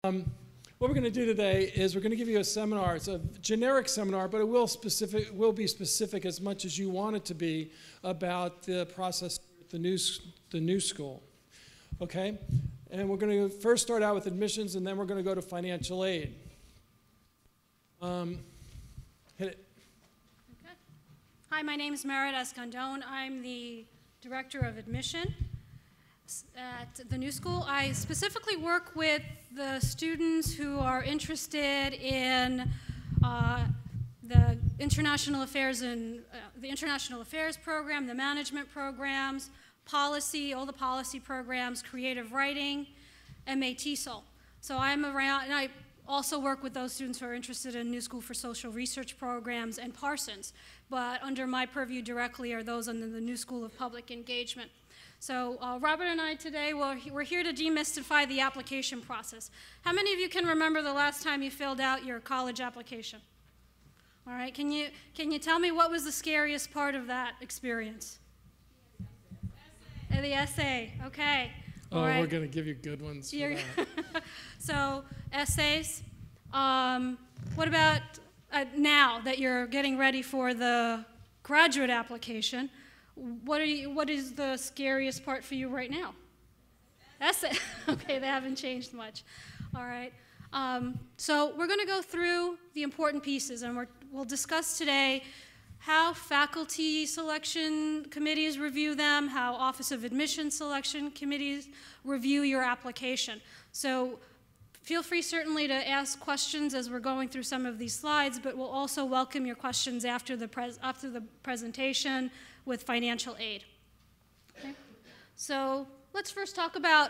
What we're going to do today is we're going to give you a seminar. It's a generic seminar, but it will be specific as much as you want it to be about the process at the new school. Okay? And we're going to first start out with admissions, and then we're going to go to financial aid. Hit it. Okay. Hi, my name is Merit Escondón. I'm the Director of Admission at the new school. I specifically work with the students who are interested in the international affairs and the international affairs program, the management programs, policy, all the policy programs, creative writing, MA TESOL. So I'm around, and I also work with those students who are interested in New School for Social Research programs and Parsons. But under my purview directly are those under the New School of Public Engagement. So Robert and I today, we're here to demystify the application process. How many of you can remember the last time you filled out your college application? All right, can you tell me what was the scariest part of that experience? The essay, okay. Oh, right. We're going to give you good ones for that. So essays. What about now that you're getting ready for the graduate application? What is the scariest part for you right now? Essay. Okay, they haven't changed much. All right. So we're going to go through the important pieces, and we'll discuss today how faculty selection committees review them, how Office of Admission selection committees review your application. So feel free certainly to ask questions as we're going through some of these slides, but we'll also welcome your questions after the presentation with financial aid. Okay. So let's first talk about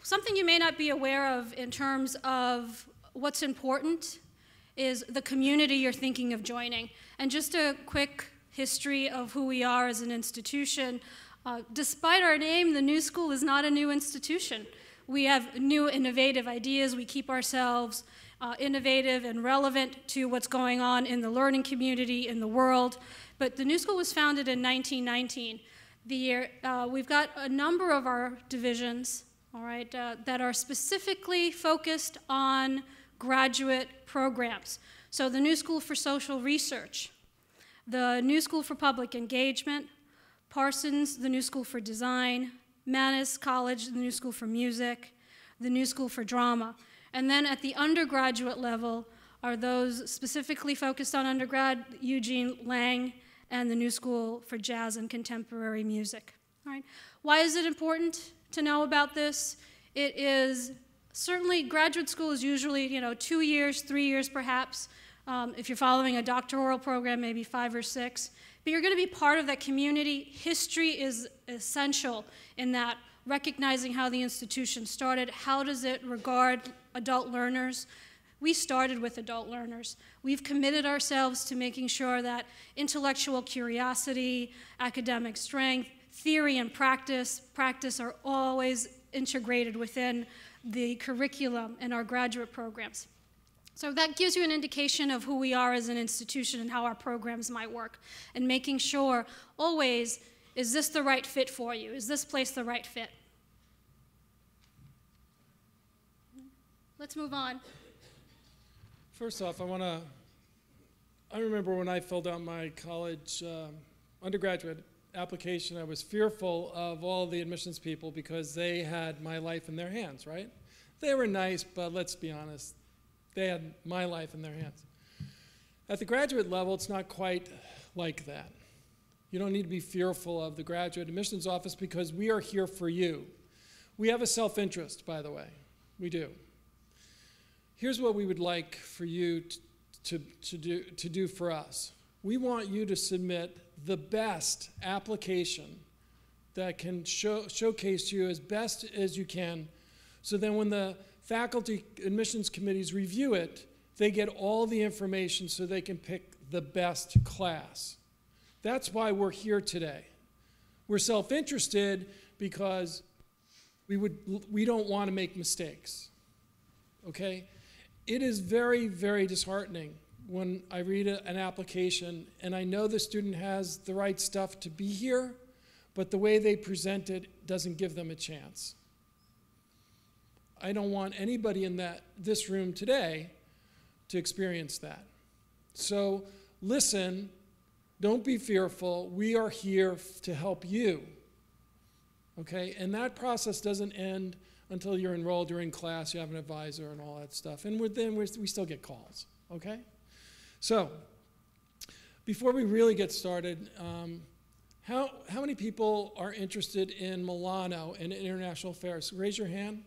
something you may not be aware of in terms of what's important is the community you're thinking of joining. And just a quick history of who we are as an institution. Despite our name, the New School is not a new institution. We have new innovative ideas. We keep ourselves innovative and relevant to what's going on in the learning community, in the world. But the New School was founded in 1919. We've got a number of our divisions, all right, that are specifically focused on graduate programs. So the New School for Social Research, the New School for Public Engagement, Parsons, the New School for Design, Mannes College, the New School for Music, the New School for Drama. And then at the undergraduate level are those specifically focused on undergrad, Eugene Lang, and the New School for Jazz and Contemporary Music. All right. Why is it important to know about this? It is certainly, graduate school is usually 2 years, 3 years perhaps. If you're following a doctoral program, maybe 5 or 6. But you're going to be part of that community. History is essential in that, recognizing how the institution started. How does it regard adult learners? We started with adult learners. We've committed ourselves to making sure that intellectual curiosity, academic strength, theory and practice are always integrated within the curriculum in our graduate programs. So that gives you an indication of who we are as an institution and how our programs might work, and making sure always, is this the right fit for you? Is this place the right fit? Let's move on. First off, I remember when I filled out my college undergraduate application, I was fearful of all the admissions people because they had my life in their hands, right? They were nice, but let's be honest, they had my life in their hands. At the graduate level, it's not quite like that. You don't need to be fearful of the graduate admissions office because we are here for you. We have a self-interest, by the way. We do. Here's what we would like for you to do for us. We want you to submit the best application that can showcase you as best as you can, so then when the faculty admissions committees review it, they get all the information so they can pick the best class. That's why we're here today. We're self-interested because we don't want to make mistakes, okay? It is very, very disheartening when I read an application and I know the student has the right stuff to be here, but the way they present it doesn't give them a chance. I don't want anybody in this room today to experience that. So listen, don't be fearful. We are here to help you. Okay? And that process doesn't end until you're enrolled, you're in class, you have an advisor and all that stuff. And then we still get calls. Okay? So, before we really get started, how many people are interested in Milano and international affairs? Raise your hand.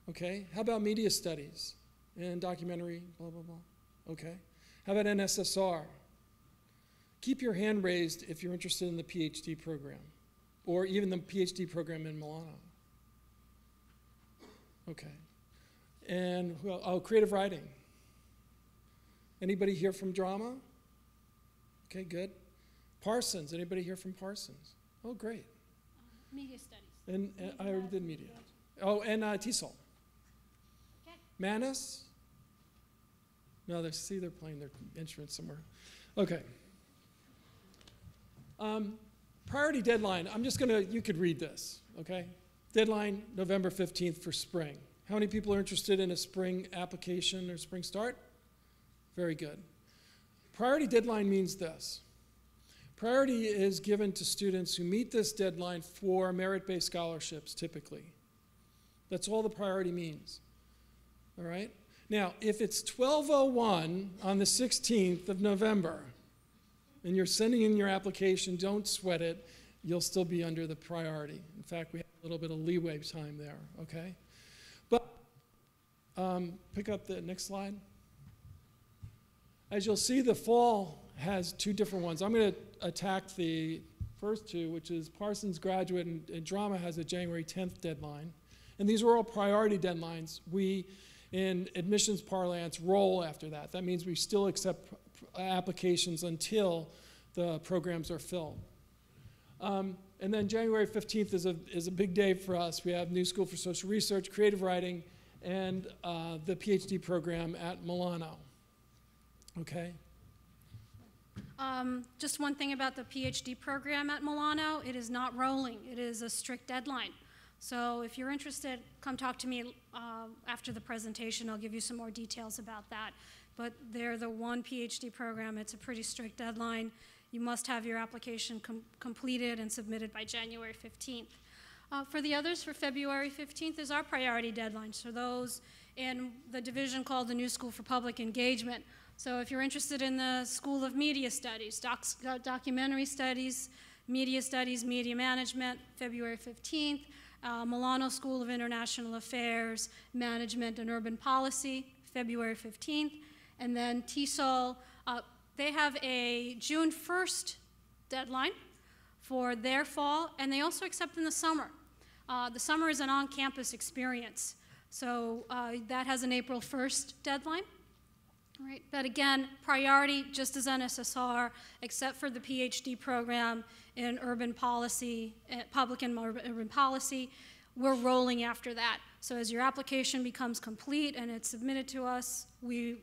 Okay. How about media studies and documentary, blah, blah, blah? Okay. How about NSSR? Keep your hand raised if you're interested in the PhD program, or even the PhD program in Milano. Okay. And, creative writing. Anybody here from drama? Okay, good. Parsons, anybody here from Parsons? Oh, great. Media studies. And I already did media. Oh, and Toefl. Okay. Manus? No, they're playing their instrument somewhere. Okay. Priority deadline, you could read this, okay? Deadline, November 15th for spring. How many people are interested in a spring application or spring start? Very good. Priority deadline means this. Priority is given to students who meet this deadline for merit-based scholarships, typically. That's all the priority means. All right? Now, if it's 12:01 on the 16th of November, and you're sending in your application, don't sweat it. You'll still be under the priority. In fact, we have a little bit of leeway time there, okay? But pick up the next slide. As you'll see, the fall has two different ones. I'm going to attack the first two, which is Parsons graduate and drama has a January 10th deadline. And these are all priority deadlines. We, in admissions parlance, roll after that. That means we still accept applications until the programs are filled. And then January 15th is a big day for us. We have New School for Social Research, Creative Writing, and the PhD program at Milano. Okay? Just one thing about the PhD program at Milano, it is not rolling. It is a strict deadline. So if you're interested, come talk to me after the presentation. I'll give you some more details about that. But they're the one PhD program. It's a pretty strict deadline. You must have your application completed and submitted by January 15th. For the others, for February 15th is our priority deadline. So those in the division called the New School for Public Engagement. So if you're interested in the School of Media Studies, documentary studies, media management, February 15th, Milano School of International Affairs, Management and Urban Policy, February 15th, and then TESOL, they have a June 1st deadline for their fall, and they also accept in the summer. The summer is an on-campus experience, so that has an April 1st deadline. Right. But again, priority just as NSSR, except for the PhD program in urban policy, public and urban policy, we're rolling after that. So as your application becomes complete and it's submitted to us, we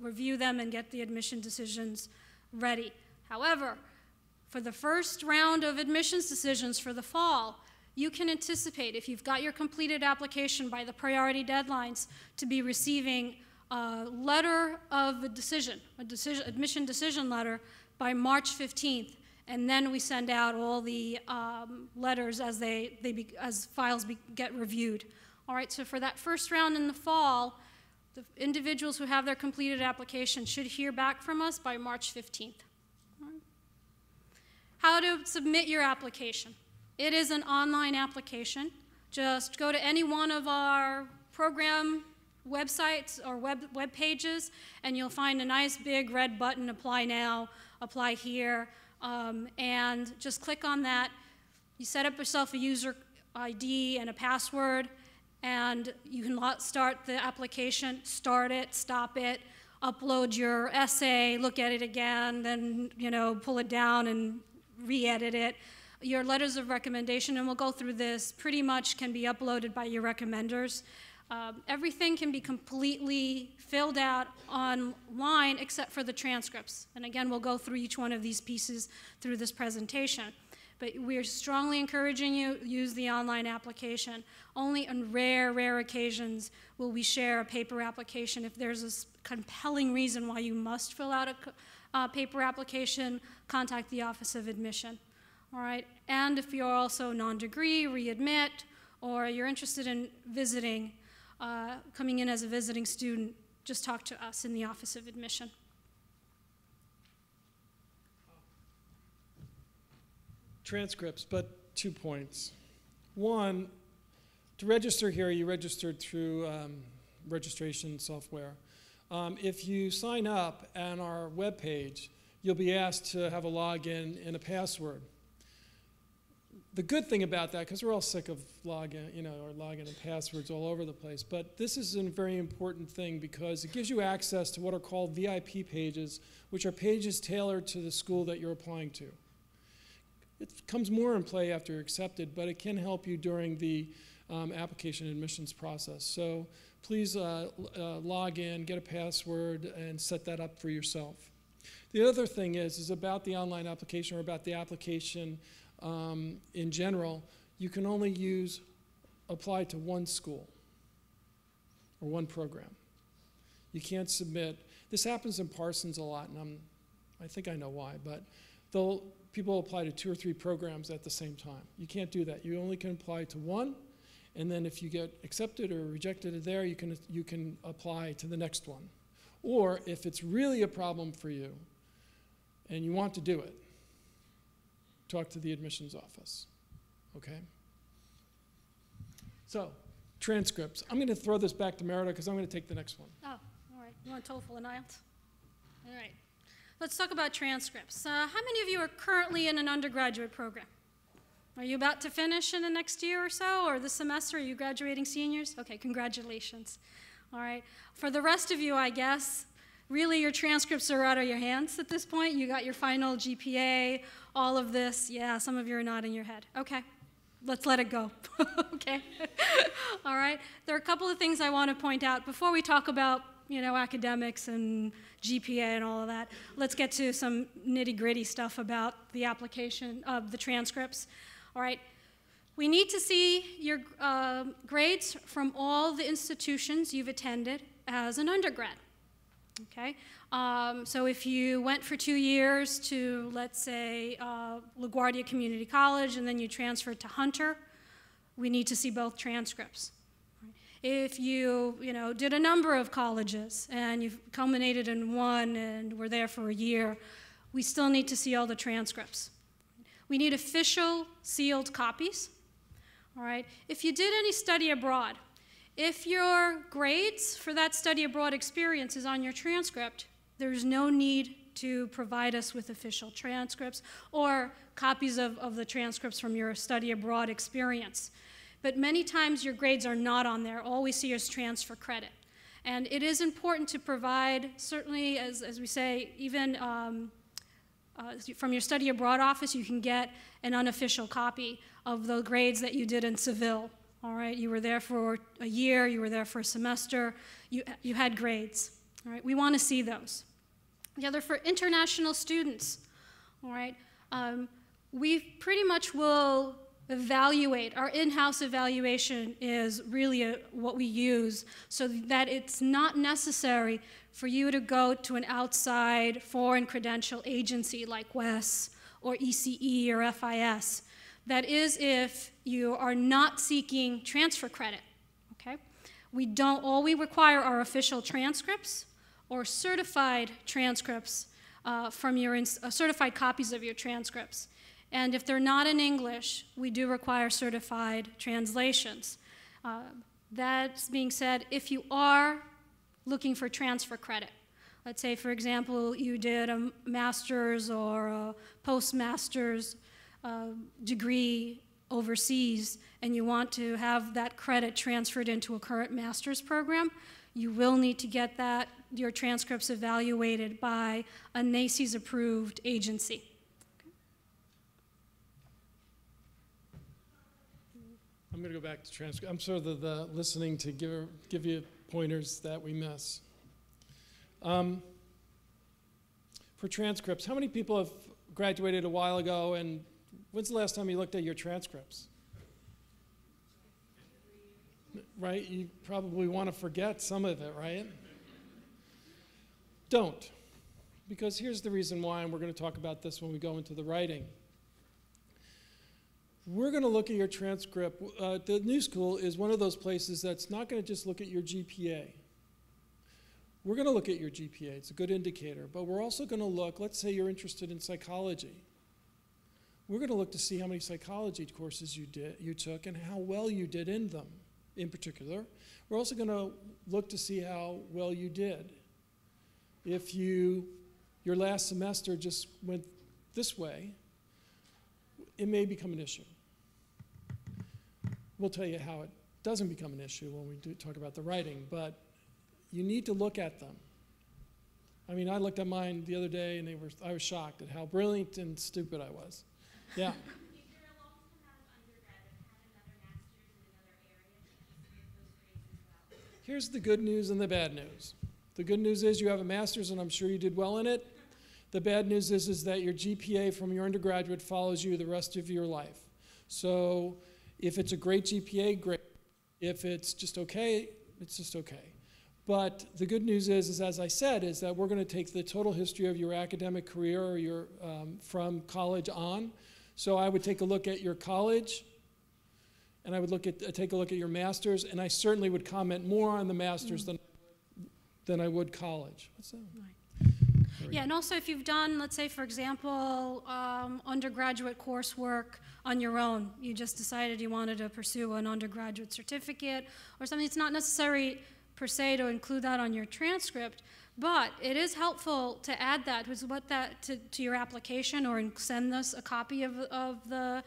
review them and get the admission decisions ready. However, for the first round of admissions decisions for the fall, you can anticipate, if you've got your completed application by the priority deadlines, to be receiving a letter of a decision, admission decision letter by March 15th, and then we send out all the letters as as files get reviewed. All right, so for that first round in the fall, the individuals who have their completed application should hear back from us by March 15th. All right. How to submit your application. It is an online application. Just go to any one of our program websites or web pages, and you'll find a nice big red button, Apply Now, Apply Here, and just click on that. You set up yourself a user ID and a password, and you can start the application, start it, stop it, upload your essay, look at it again, then pull it down and re-edit it. Your letters of recommendation, and we'll go through this, pretty much can be uploaded by your recommenders. Everything can be completely filled out online except for the transcripts. And again, we'll go through each one of these pieces through this presentation. But we're strongly encouraging you to use the online application. Only on rare occasions will we share a paper application. If there's a compelling reason why you must fill out a paper application, contact the Office of Admission. All right? And if you're also non-degree, readmit, or you're interested in visiting, coming in as a visiting student, just talk to us in the Office of Admission. Transcripts, but 2 points. One, to register here, you registered through registration software. If you sign up on our webpage, you'll be asked to have a login and a password. The good thing about that, because we're all sick of login and passwords all over the place, but this is a very important thing because it gives you access to what are called VIP pages, which are pages tailored to the school that you're applying to. It comes more in play after you're accepted, but it can help you during the application admissions process. So please log in, get a password, and set that up for yourself. The other thing is about the online application or about the application in general. You can only apply to one school or one program. You can't submit. This happens in Parsons a lot, and I think I know why, but people apply to 2 or 3 programs at the same time. You can't do that. You only can apply to one, and then if you get accepted or rejected there, you can apply to the next one. Or if it's really a problem for you and you want to do it, talk to the admissions office, okay? So, transcripts. I'm going to throw this back to Merida because I'm going to take the next one. Oh, all right. You want Toefl and IELTS? All right. Let's talk about transcripts. How many of you are currently in an undergraduate program? Are you about to finish in the next year or so, or this semester? Are you graduating seniors? Okay, congratulations. All right. For the rest of you, I guess, really your transcripts are out of your hands at this point. You got your final GPA, all of this. Yeah, some of you are nodding your head. Okay, let's let it go. Okay. All right. There are a couple of things I want to point out before we talk about academics and GPA and all of that. Let's get to some nitty-gritty stuff about the application of the transcripts. All right. We need to see your grades from all the institutions you've attended as an undergrad. Okay. So if you went for 2 years to, let's say, LaGuardia Community College and then you transferred to Hunter, we need to see both transcripts. If you did a number of colleges and you've culminated in one and were there for a year, we still need to see all the transcripts. We need official sealed copies. All right. If you did any study abroad, if your grades for that study abroad experience is on your transcript, there's no need to provide us with official transcripts or copies of the transcripts from your study abroad experience. But many times your grades are not on there. All we see is transfer credit. And it is important to provide, certainly, as we say, even from your study abroad office, you can get an unofficial copy of the grades that you did in Seville. All right, you were there for a year, you were there for a semester, you had grades. All right, we want to see those. The other for international students. All right, we pretty much will evaluate. Our in-house evaluation is really what we use so that it's not necessary for you to go to an outside foreign credential agency like WES or ECE or FIS. That is if you are not seeking transfer credit, okay? All we require are official transcripts or certified transcripts from your, certified copies of your transcripts. And if they're not in English, we do require certified translations. That being said, if you are looking for transfer credit, let's say, for example, you did a master's or a postmaster's degree overseas and you want to have that credit transferred into a current master's program, you will need to get your transcripts evaluated by a NACES approved agency. I'm going to go back to transcript. I'm sort of the listening to give you pointers that we miss. For transcripts, how many people have graduated a while ago and When's the last time you looked at your transcripts? Right? You probably want to forget some of it, right? Don't. Because here's the reason why, and we're going to talk about this when we go into the writing. We're going to look at your transcript. The New School is one of those places that's not going to just look at your GPA. We're going to look at your GPA. It's a good indicator. But we're also going to look, let's say you're interested in psychology. We're going to look to see how many psychology courses you took and how well you did in them in particular. We're also going to look to see how well you did. If your last semester just went this way, it may become an issue. We'll tell you how it doesn't become an issue when we do talk about the writing, but you need to look at them. I mean, I looked at mine the other day, and I was shocked at how brilliant and stupid I was. Yeah. If you're a long-term undergrad and had another master's in another area, you can get those grades as well. Here's the good news and the bad news. The good news is you have a master's, and I'm sure you did well in it. The bad news is that your GPA from your undergraduate follows you the rest of your life. So if it's a great GPA, great. If it's just okay, it's just okay. But the good news is as I said, is that we're going to take the total history of your academic career or your, from college on. So I would take a look at your college, and I would take a look at your master's, and I certainly would comment more on the master's than I would college. What's that? Right. Yeah, and also if you've done, let's say, for example, undergraduate coursework on your own, you just decided you wanted to pursue an undergraduate certificate or something, it's not necessary per se to include that on your transcript, but it is helpful to add that, to your application or send us a copy of the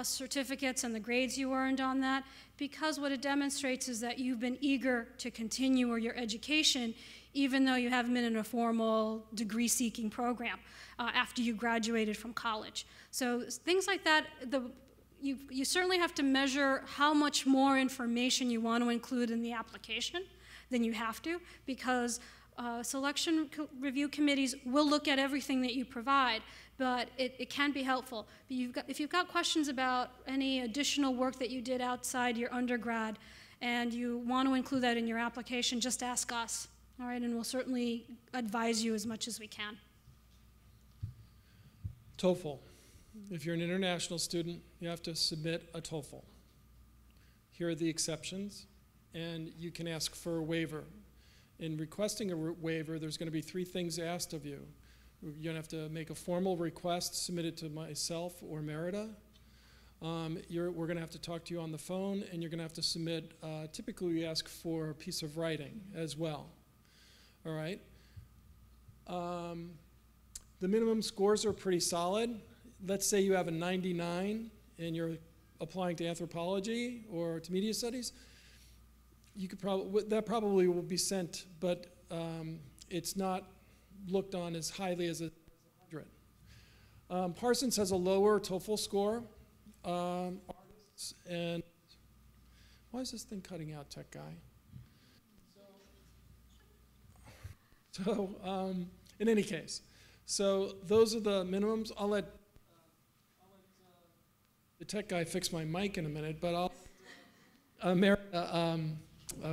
certificates and the grades you earned on that, because what it demonstrates is that you've been eager to continue your education even though you haven't been in a formal degree-seeking program after you graduated from college. So things like that, you certainly have to measure how much more information you want to include in the application than you have to, because selection review committees will look at everything that you provide, but it can be helpful. But if you've got questions about any additional work that you did outside your undergrad and you want to include that in your application, just ask us, all right, and we'll certainly advise you as much as we can. TOEFL. If you're an international student, you have to submit a TOEFL. Here are the exceptions, and you can ask for a waiver. In requesting a waiver, there's going to be 3 things asked of you. You're going to have to make a formal request, submit it to myself or Merida. We're going to have to talk to you on the phone, and you're going to have to submit, typically we ask for a piece of writing as well. All right? The minimum scores are pretty solid. Let's say you have a 99 and you're applying to anthropology or to media studies. You could that probably will be sent, but it's not looked on as highly as a 100. Parsons has a lower TOEFL score. Artists and why is this thing cutting out, tech guy? So in any case, so those are the minimums. I'll let the tech guy fix my mic in a minute, but I'll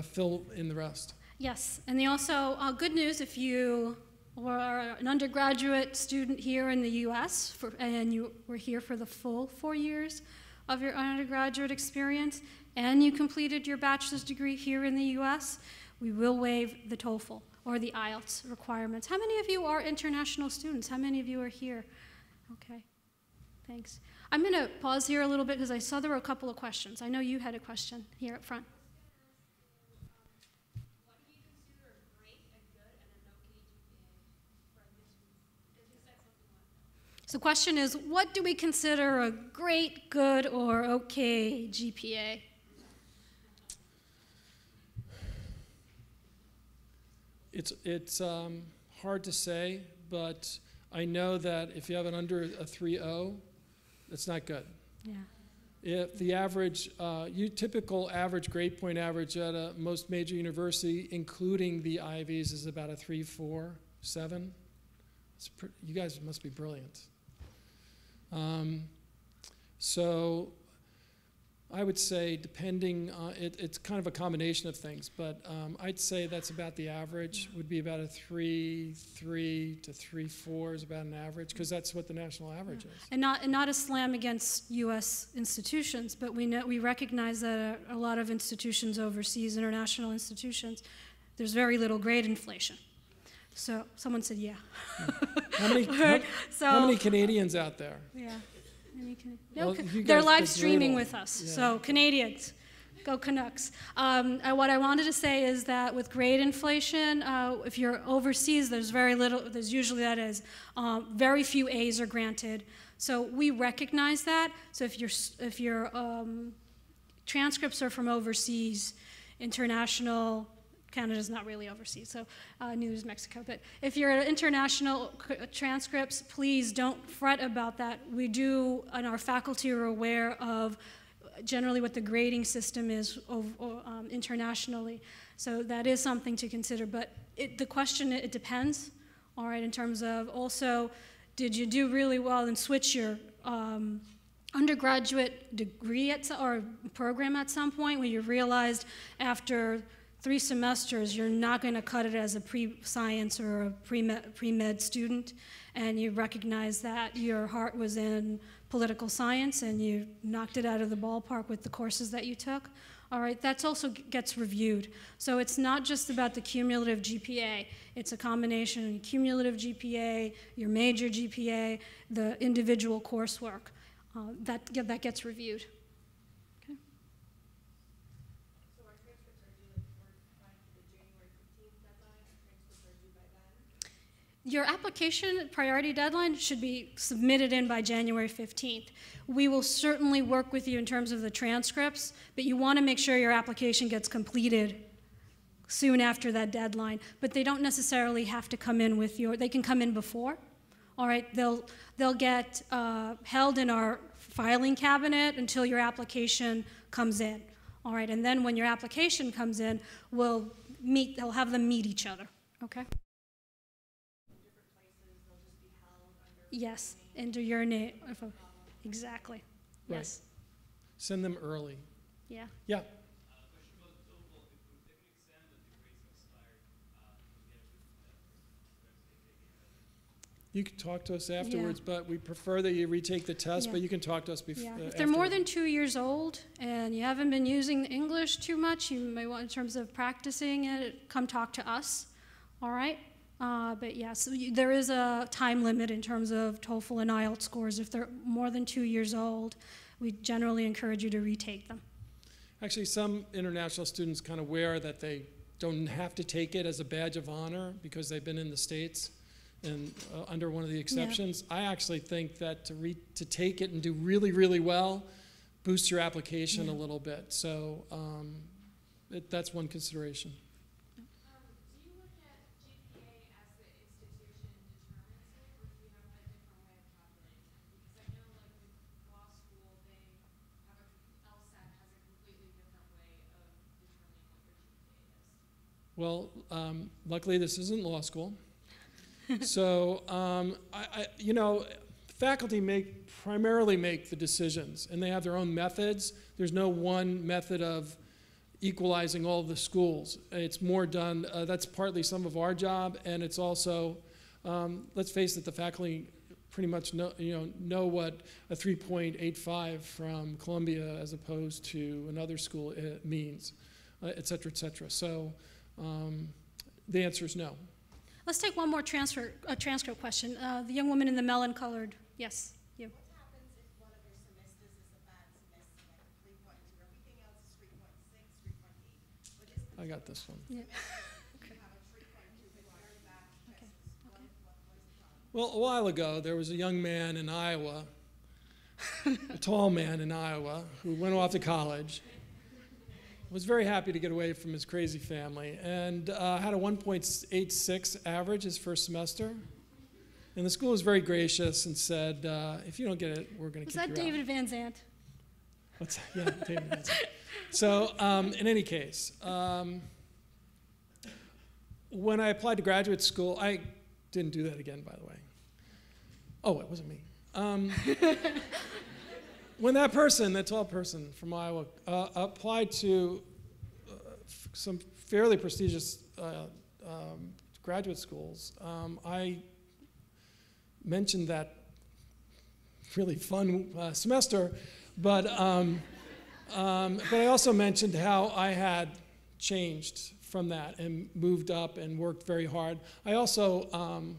fill in the rest. Yes, and also good news if you were an undergraduate student here in the U.S. And you were here for the full 4 years of your undergraduate experience, and you completed your bachelor's degree here in the U.S., we will waive the TOEFL or the IELTS requirements. How many of you are international students? How many of you are here? Okay, thanks. I'm going to pause here a little bit because I saw there were a couple of questions. I know you had a question here up front. What do you consider a great, a good, and an okay GPA for admissions? Because you said something like that. So the question is, what do we consider a great, good, or okay GPA? It's hard to say, but I know that if you have an under a 3.0, it's not good. Yeah. If the average, typical average grade point average at most major university, including the Ivies, is about a 3.47. You guys must be brilliant. So I would say, depending on it's kind of a combination of things, but I'd say that's about the average. Would be about a 3.3 to 3.4 is about an average, because that's what the national average is. And not a slam against U.S. institutions, but we recognize that a lot of institutions overseas, international institutions, there's very little grade inflation. So someone said, yeah. How many, how many Canadians out there? Yeah. Well, They're guys live did streaming brutal. with us. Yeah. So Canadians, go Canucks. What I wanted to say is that with grade inflation, if you're overseas, there's very little. There's usually very few A's are granted. So we recognize that. So if your transcripts are from overseas, international. Canada's not really overseas, so neither is Mexico. But if you're international transcripts, please don't fret about that. We do, and our faculty are aware of generally what the grading system is internationally. So that is something to consider. But the question, it depends, all right, in terms of also, did you do really well and switch your undergraduate degree or program at some point when you realized after 3 semesters, you're not going to cut it as a pre-science or a pre-med student, and you recognize that your heart was in political science and you knocked it out of the ballpark with the courses that you took. All right, that also gets reviewed. So it's not just about the cumulative GPA. It's a combination of cumulative GPA, your major GPA, the individual coursework. That gets reviewed. Your application priority deadline should be submitted in by January 15th. We will certainly work with you in terms of the transcripts, but you want to make sure your application gets completed soon after that deadline. But they don't necessarily have to come in they can come in before. All right, they'll get held in our filing cabinet until your application comes in. All right, and then when your application comes in, they'll have them meet each other, okay? Yes, under your name. Exactly. Right. Yes. Send them early. Yeah. Yeah. You can talk to us afterwards, but we prefer that you retake the test, but you can talk to us before. Yeah. If they're more than 2 years old and you haven't been using English too much, you may want, in terms of practicing it, come talk to us. All right? But yes, there is a time limit in terms of TOEFL and IELTS scores. If they're more than 2 years old, we generally encourage you to retake them. Actually, some international students kind of wear that they don't have to take it as a badge of honor because they've been in the States and under one of the exceptions. Yeah. I actually think that to take it and do really, really well boosts your application a little bit. So that's one consideration. Well, luckily this isn't law school. So, faculty primarily make the decisions, and they have their own methods. There's no one method of equalizing all of the schools. It's more done, that's partly some of our job, and it's also, let's face it, the faculty pretty much know what a 3.85 from Columbia as opposed to another school means, et cetera, et cetera. So the answer is no. Let's take one more transcript question. The young woman in the melon-colored, yes, you. What happens if one of your semesters is a bad semester, like 3.2? Everything else is 3.6, 3.8. But this I got this one. Yeah. okay. You have a 3.2 with very bad tests. What is the problem? Well, a while ago, there was a young man in Iowa, a tall man in Iowa, who went off to college, was very happy to get away from his crazy family, and had a 1.86 average his first semester. And the school was very gracious and said, if you don't get it, we're going to kick you out. Was that David Van Zandt? What's that? Yeah, David Van Zandt. So in any case, when I applied to graduate school, I didn't do that again, by the way. Oh, it wasn't me. when that person, that tall person from Iowa, applied to some fairly prestigious graduate schools, I mentioned that really fun semester, but I also mentioned how I had changed from that and moved up and worked very hard. I also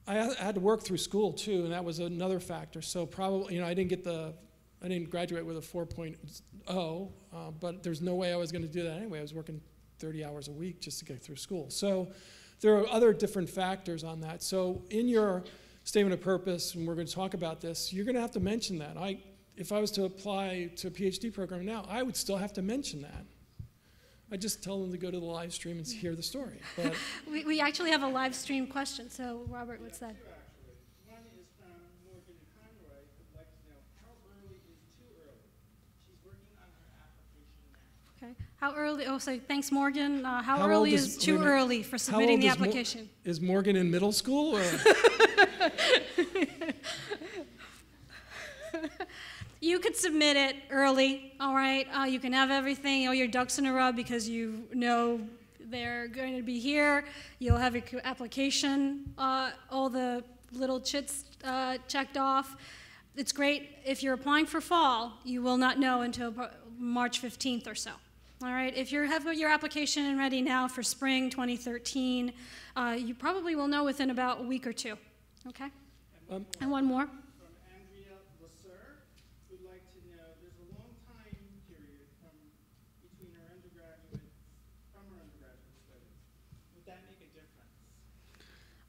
I had to work through school too, and that was another factor. So probably, I didn't graduate with a 4.0, but there's no way I was going to do that anyway. I was working 30 hours a week just to get through school. So there are other different factors on that. So in your statement of purpose, and we're going to talk about this, you're going to have to mention that. If I was to apply to a PhD program now, I would still have to mention that. I just tell them to go to the live stream and hear the story. But we actually have a live stream question, so Robert, what's that? Two, actually. One is from Morgan Conroy, who'd like to know how early is too early? She's working on her application now. Okay. How early? Oh, so thanks, Morgan. How How early old is too early for how submitting old the is application? Is Morgan in middle school? Or? You could submit it early, all right? You can have everything, all your ducks in a row because you know they're going to be here. You'll have your application, all the little chits checked off. It's great. If you're applying for fall, you will not know until March 15th or so. All right, if you have your application ready now for spring 2013, you probably will know within about a week or two, okay? And one more.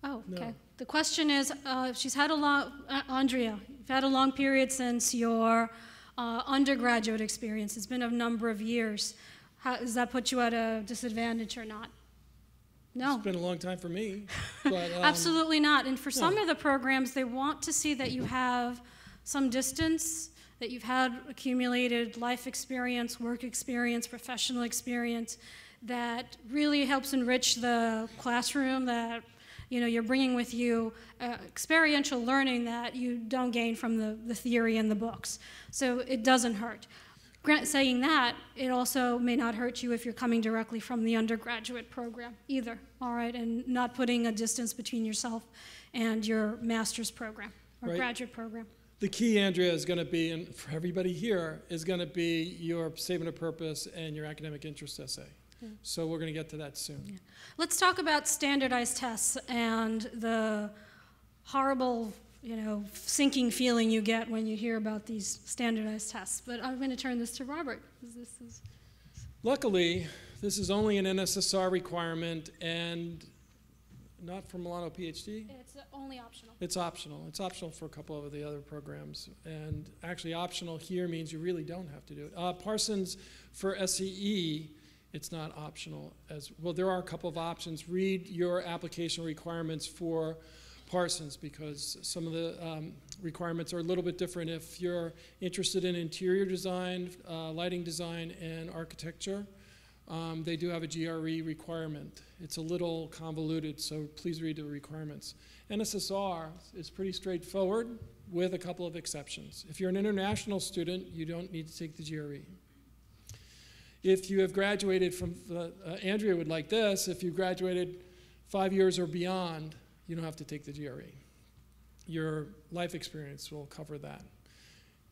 Oh, okay. No. The question is, she's had a long, Andrea, you've had a long period since your undergraduate experience. It's been a number of years. Does that put you at a disadvantage or not? No. It's been a long time for me. But, Absolutely not. And for some of the programs, they want to see that you have some distance, that you've had accumulated life experience, work experience, professional experience, that really helps enrich the classroom, that you're bringing with you experiential learning that you don't gain from the theory in the books. So it doesn't hurt. Saying that, it also may not hurt you if you're coming directly from the undergraduate program either, all right, and not putting a distance between yourself and your master's program or graduate program. The key, Andrea, is going to be, and for everybody here, is going to be your statement of purpose and your academic interest essay. Yeah. So we're going to get to that soon. Yeah. Let's talk about standardized tests and the horrible, sinking feeling you get when you hear about these standardized tests. But I'm going to turn this to Robert. Luckily, this is only an NSSR requirement and not for Milano PhD. It's only optional. It's optional. It's optional for a couple of the other programs. And actually optional here means you really don't have to do it. Parsons for SEE, it's not optional as well. There are a couple of options. Read your application requirements for Parsons because some of the requirements are a little bit different. If you're interested in interior design, lighting design, and architecture, they do have a GRE requirement. It's a little convoluted, so please read the requirements. NSSR is pretty straightforward with a couple of exceptions. If you're an international student, you don't need to take the GRE. If you have graduated from, Andrea would like this, if you graduated 5 years or beyond, you don't have to take the GRE. Your life experience will cover that.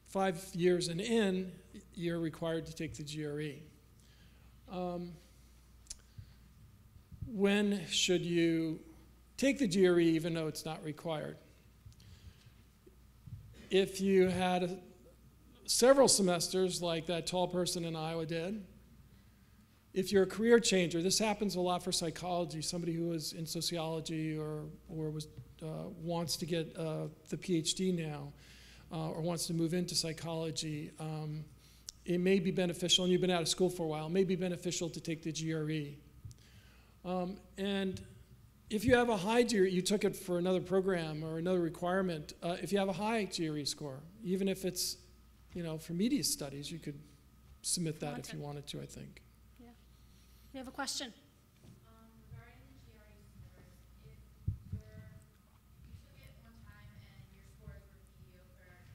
5 years and in, you're required to take the GRE. When should you take the GRE even though it's not required? If you had several semesters like that tall person in Iowa did, if you're a career changer, this happens a lot for psychology, somebody who is in sociology or wants to get the PhD now or wants to move into psychology, it may be beneficial, and you've been out of school for a while, it may be beneficial to take the GRE. And if you have a high GRE, you took it for another program or another requirement, if you have a high GRE score, even if it's, for media studies, you could submit that if you wanted to, I think. Yeah. We have a question. Regarding the GRE scores, if you took it one time and your scores were mediocre,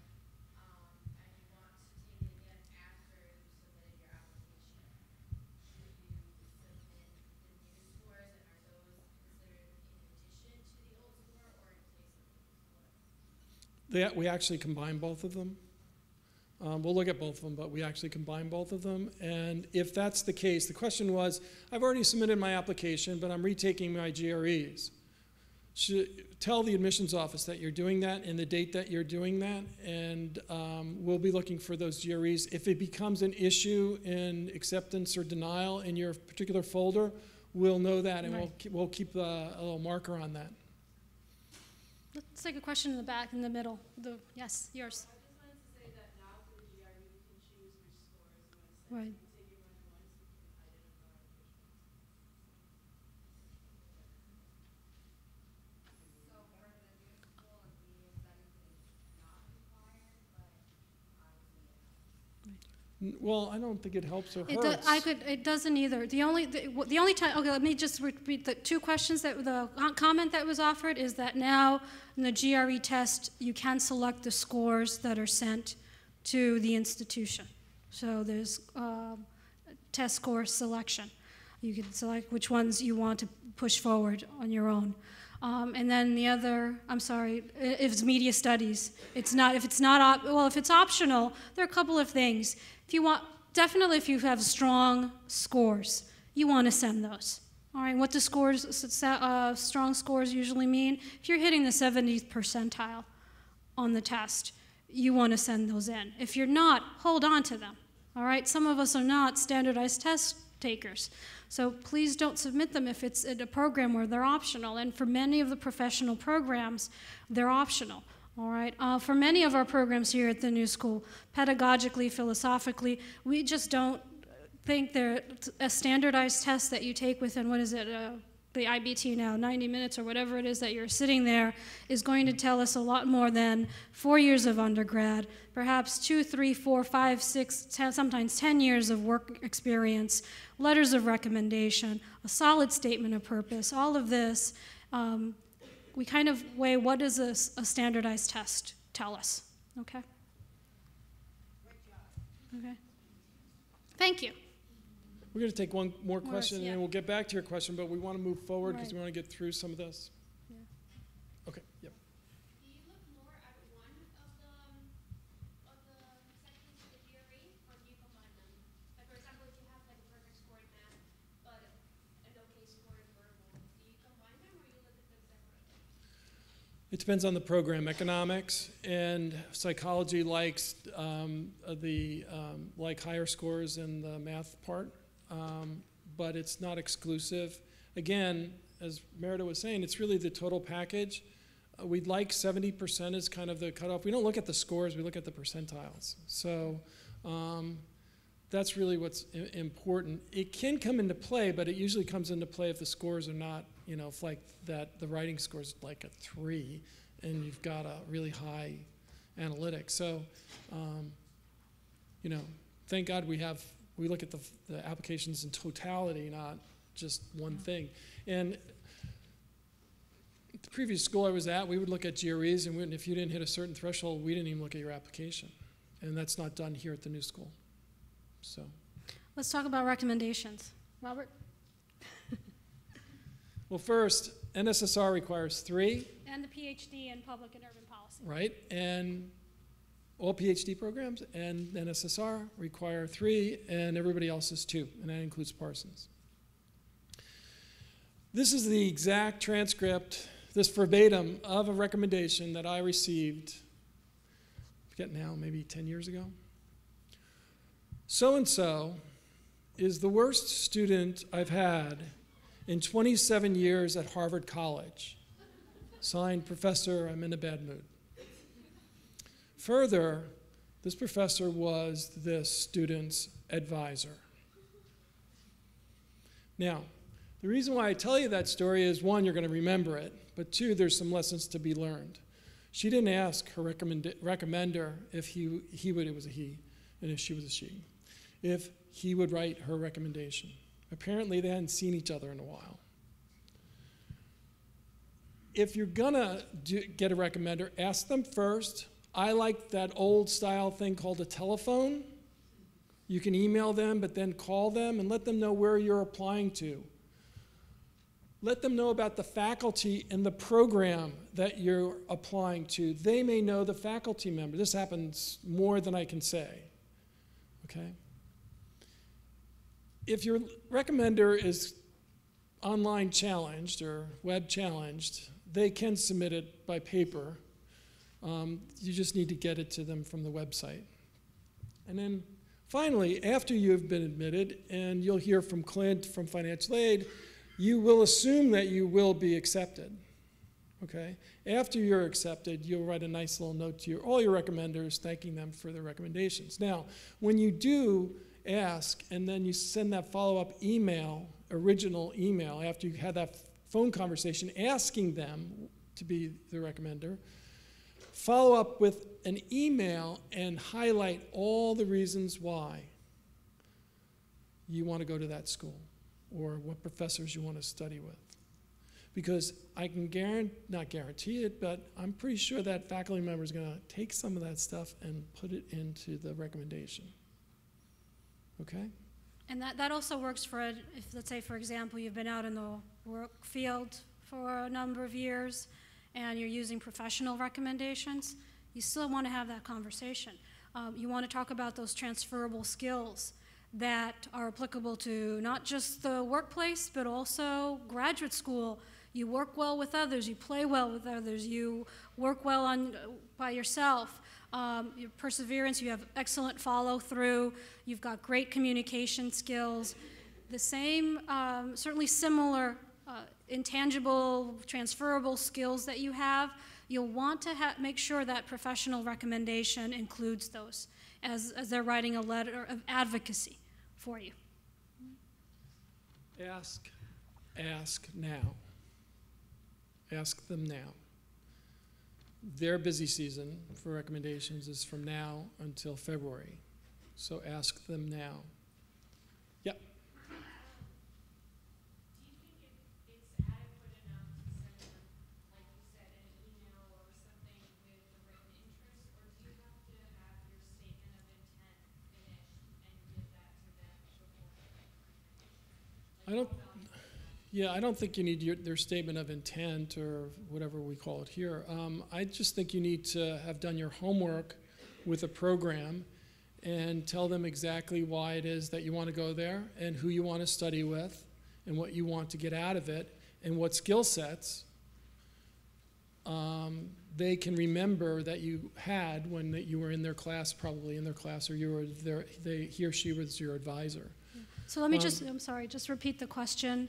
we actually combine both of them. We'll look at both of them, but we actually combine both of them. And if that's the case, the question was, I've already submitted my application, but I'm retaking my GREs. Tell the admissions office that you're doing that and the date that you're doing that, and we'll be looking for those GREs. If it becomes an issue in acceptance or denial in your particular folder, we'll know that, and we'll keep a little marker on that. Let's take a question in the back, in the middle. Yes, yours. I just wanted to say that now for the GRE, you can choose which scores you want to set. Right. You can take your run once, you can identify which ones. So for the new school, the settings is not required, but obviously Well, I don't think it helps or It, hurts. it doesn't either. The only time, okay, let me just repeat the two questions the comment that was offered is that now in the GRE test, you can select the scores that are sent to the institution. So there's test score selection. You can select which ones you want to push forward on your own. And then the other, I'm sorry, if it's media studies, it's not, if it's not, well, if it's optional, there are a couple of things. If you want, definitely if you have strong scores, you want to send those. All right, what do scores, strong scores usually mean? If you're hitting the 70th percentile on the test, you want to send those in. If you're not, hold on to them. All right, some of us are not standardized test takers. So please don't submit them if it's in a program where they're optional. And for many of the professional programs, they're optional. All right. For many of our programs here at the New School, pedagogically, philosophically, we just don't think they're a standardized test that you take within, what is it, the IBT now, 90 minutes or whatever it is that you're sitting there, is going to tell us a lot more than 4 years of undergrad, perhaps 2, 3, 4, 5, 6, 10, sometimes 10 years of work experience, letters of recommendation, a solid statement of purpose, all of this. We kind of weigh what does a standardized test tell us, okay? Okay. Thank you. We're going to take one more question, and yeah. then we'll get back to your question, but we want to move forward because Right. we want to get through some of this. Yeah. Okay, yep. Do you look more at one of the sections of the GRE, or do you combine them? Like for example, if you have like a perfect score in math, but an okay score in verbal, do you combine them or you look at them separately? It depends on the program. Economics and psychology likes like higher scores in the math part, but it's not exclusive. Again, as Merida was saying, it's really the total package. We'd like 70% is kind of the cutoff. We don't look at the scores, we look at the percentiles. So that's really what's important. It can come into play, but it usually comes into play if the scores are not, you know, if like that the writing score is like a 3 and you've got a really high analytics. So, you know, thank God we look at the applications in totality, not just one thing. And the previous school I was at, we would look at GREs, and if you didn't hit a certain threshold, we didn't even look at your application. And that's not done here at the new school. So. Let's talk about recommendations. Robert? Well, first, NSSR requires 3. And the PhD in public and urban policy. Right, and all PhD programs and NSSR require 3, and everybody else is 2, and that includes Parsons. This is the exact transcript, this verbatim of a recommendation that I received, I forget now, maybe 10 years ago. So-and-so is the worst student I've had in 27 years at Harvard College. Signed, Professor, I'm in a bad mood. Further, this professor was this student's advisor. Now, the reason why I tell you that story is, 1, you're going to remember it, but 2, there's some lessons to be learned. She didn't ask her recommender if he would, it was a he, and if she was a she, if he would write her recommendation. Apparently, they hadn't seen each other in a while. If you're gonna get a recommender, ask them first. I like that old style thing called a telephone. You can email them, but then call them and let them know where you're applying to. Let them know about the faculty and the program that you're applying to. They may know the faculty member. This happens more than I can say, okay? If your recommender is online challenged or web challenged, they can submit it by paper. You just need to get it to them from the website. And then finally, after you've been admitted, and you'll hear from Clint from financial aid, you will assume that you will be accepted, okay? After you're accepted, you'll write a nice little note to all your recommenders thanking them for their recommendations. Now, when you do ask and then you send that follow-up email, original email, after you had that phone conversation asking them to be the recommender, follow up with an email and highlight all the reasons why you want to go to that school, or what professors you want to study with. Because I can not guarantee it, but I'm pretty sure that faculty member is going to take some of that stuff and put it into the recommendation. Okay? And that also works for, if let's say, for example, you've been out in the work field for a number of years and you're using professional recommendations, you still want to have that conversation. You want to talk about those transferable skills that are applicable to not just the workplace, but also graduate school. You work well with others, you play well with others, you work well by yourself. Your perseverance, you have excellent follow-through, you've got great communication skills. The same, certainly similar intangible, transferable skills that you have, you'll want to make sure that professional recommendation includes those as they're writing a letter of advocacy for you. Ask now. Ask them now. Their busy season for recommendations is from now until February. So ask them now. Yep. Do you think it's adequate enough to send them, like you said, an email or something with the written interest, or do you have to have your statement of intent finished and give that to them before I don't think you need their statement of intent or whatever we call it here. I just think you need to have done your homework with a program and tell them exactly why it is that you want to go there and who you want to study with and what you want to get out of it and what skill sets they can remember that you had when you were in their class, probably in their class, or you were there, he or she was your advisor. So let me just repeat the question.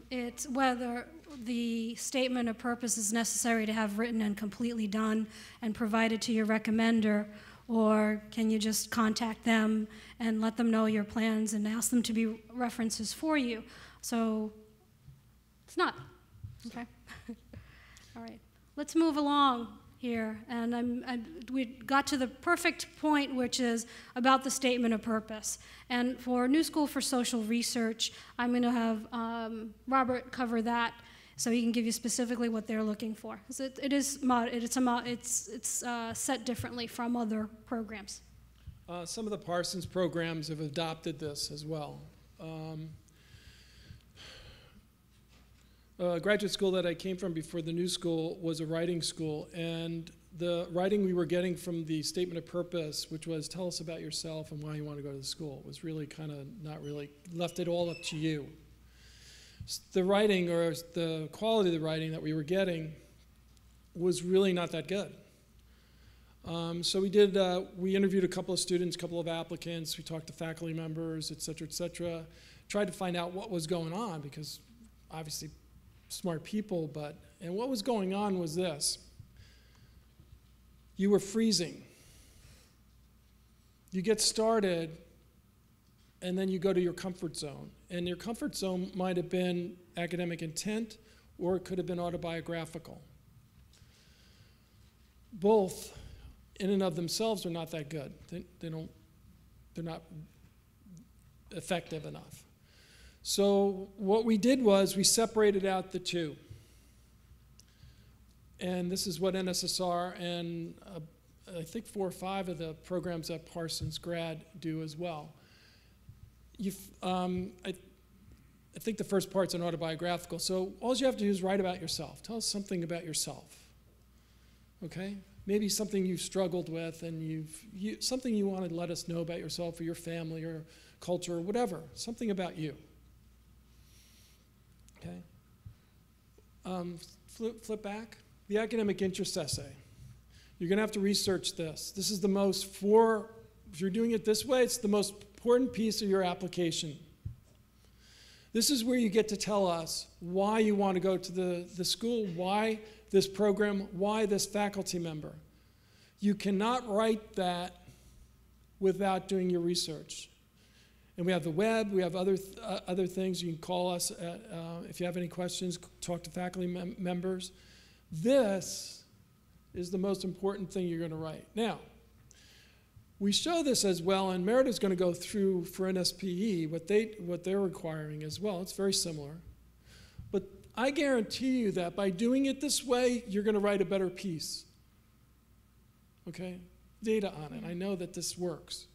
It's whether the statement of purpose is necessary to have written and completely done and provided to your recommender, or can you just contact them and let them know your plans and ask them to be references for you? So it's not, okay? All right, let's move along here, and we got to the perfect point, which is about the statement of purpose. And for New School for Social Research, I'm going to have Robert cover that, so he can give you specifically what they're looking for. It's set differently from other programs. Some of the Parsons programs have adopted this as well. Graduate school that I came from before the New School was a writing school, and the writing we were getting from the statement of purpose, which was tell us about yourself and why you want to go to the school, was really kind of not really, left it all up to you. The writing, or the quality of the writing that we were getting, was really not that good. So we interviewed a couple of students, a couple of applicants, we talked to faculty members, et cetera, tried to find out what was going on, because obviously smart people, and what was going on was this. You were freezing. You get started, and then you go to your comfort zone. And your comfort zone might have been academic intent, or it could have been autobiographical. Both, in and of themselves, are not that good. They're not effective enough. So what we did was we separated out the two. And this is what NSSR and I think 4 or 5 of the programs at Parsons Grad do as well. I think the first part's an autobiographical. So all you have to do is write about yourself. Tell us something about yourself. Okay? Maybe something you've struggled with and something you want to let us know about yourself or your family or culture or whatever. Something about you. Okay? Flip back. The academic interest essay. You're going to have to research this. This is the most, if you're doing it this way, it's the most important piece of your application. This is where you get to tell us why you want to go to the school, why this program, why this faculty member. You cannot write that without doing your research. And we have the web, we have other things. You can call us if you have any questions, talk to faculty members. This is the most important thing you're going to write. Now, we show this as well, and Meredith's going to go through for NSPE what they're requiring as well. It's very similar. But I guarantee you that by doing it this way, you're going to write a better piece. Okay? Data on it. I know that this works.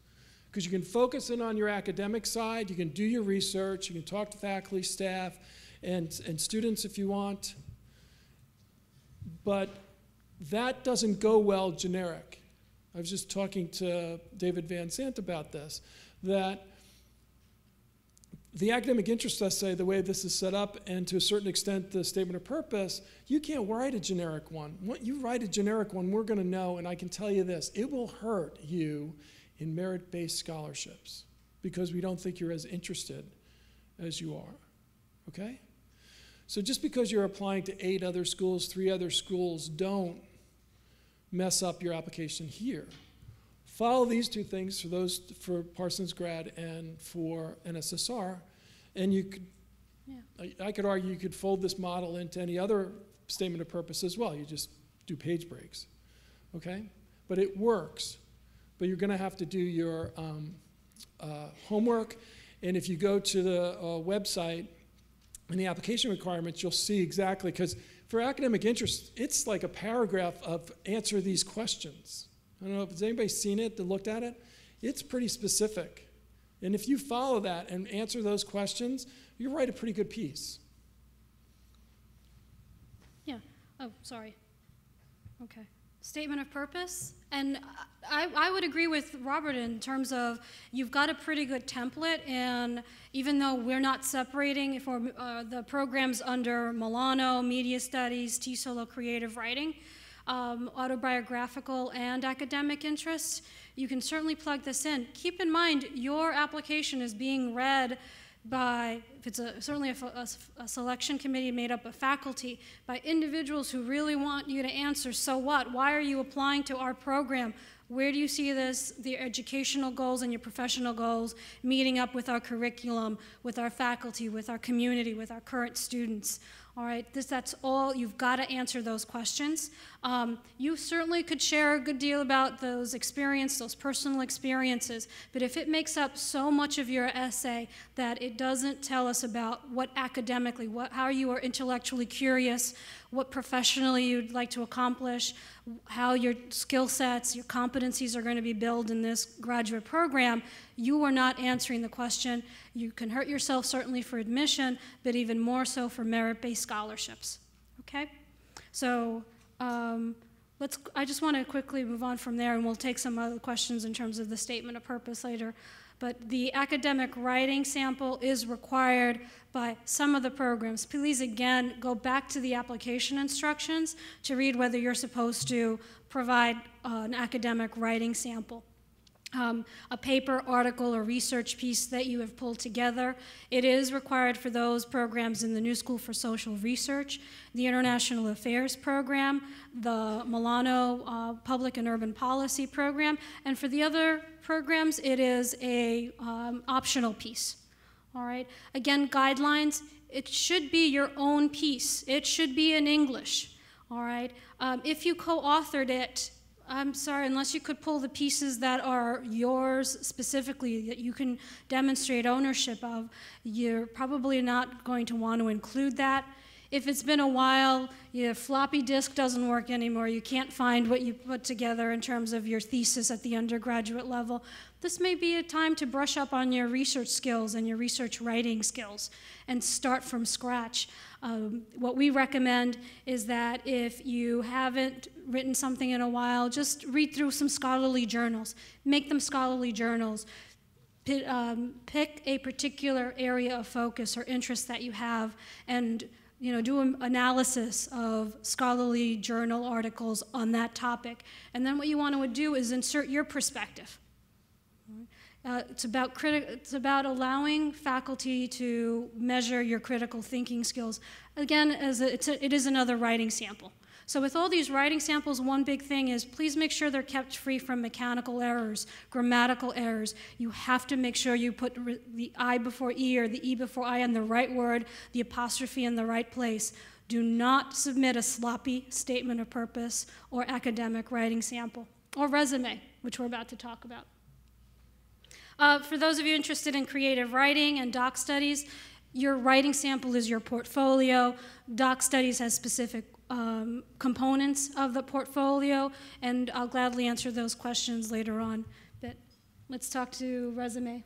Because you can focus in on your academic side, you can do your research, you can talk to faculty, staff, and students if you want. But that doesn't go well generic. I was just talking to David Van Sant about this, that the academic interest essay, the way this is set up, and to a certain extent the statement of purpose, you can't write a generic one. When you write a generic one, we're going to know, and I can tell you this, it will hurt you in merit-based scholarships because we don't think you're as interested as you are, okay? So just because you're applying to 8 other schools, 3 other schools, don't mess up your application here. Follow these 2 things for Parsons grad and for NSSR, and you could, I could argue you could fold this model into any other statement of purpose as well. You just do page breaks, okay? But it works. But you're going to have to do your homework, and if you go to the website and the application requirements, you'll see exactly, because for academic interest, it's like a paragraph of answer these questions. I don't know, has anybody seen it, that looked at it? It's pretty specific. And if you follow that and answer those questions, you write a pretty good piece. Yeah. Oh, sorry. Okay. Statement of purpose. And I would agree with Robert in terms of you've got a pretty good template, and even though we're not separating for the programs under Milano, Media Studies, TESOL, Creative Writing, autobiographical and academic interests, you can certainly plug this in. Keep in mind, your application is being read by, if it's certainly a selection committee made up of faculty, by individuals who really want you to answer, so what? Why are you applying to our program? Where do you see this, the educational goals and your professional goals meeting up with our curriculum, with our faculty, with our community, with our current students? All right, that's all. You've got to answer those questions. You certainly could share a good deal about those those personal experiences, but if it makes up so much of your essay that it doesn't tell us about what academically, how you are intellectually curious, what professionally you'd like to accomplish, how your skill sets, your competencies are going to be built in this graduate program, you are not answering the question. You can hurt yourself certainly for admission, but even more so for merit-based scholarships, okay? So I just want to quickly move on from there, and we'll take some other questions in terms of the statement of purpose later. But the academic writing sample is required by some of the programs. Please, again, go back to the application instructions to read whether you're supposed to provide an academic writing sample. A paper, article, or research piece that you have pulled together. It is required for those programs in the New School for Social Research, the International Affairs Program, the Milano Public and Urban Policy Program, and for the other programs, it is a optional piece. All right. Again, guidelines, it should be your own piece. It should be in English. All right. If you co-authored it, I'm sorry, unless you could pull the pieces that are yours specifically that you can demonstrate ownership of, you're probably not going to want to include that. If it's been a while, your floppy disk doesn't work anymore, you can't find what you put together in terms of your thesis at the undergraduate level, this may be a time to brush up on your research skills and your research writing skills and start from scratch. What we recommend is that if you haven't written something in a while, just read through some scholarly journals. Make them scholarly journals. Pick a particular area of focus or interest that you have and do an analysis of scholarly journal articles on that topic. And then what you want to do is insert your perspective. It's about allowing faculty to measure your critical thinking skills. Again, it is another writing sample. So with all these writing samples, one big thing is please make sure they're kept free from mechanical errors, grammatical errors. You have to make sure you put the I before E or the E before I on the right word, the apostrophe in the right place. Do not submit a sloppy statement of purpose or academic writing sample or resume, which we're about to talk about. For those of you interested in creative writing and doc studies, your writing sample is your portfolio. Doc studies has specific components of the portfolio, and I'll gladly answer those questions later on. But let's talk to resume.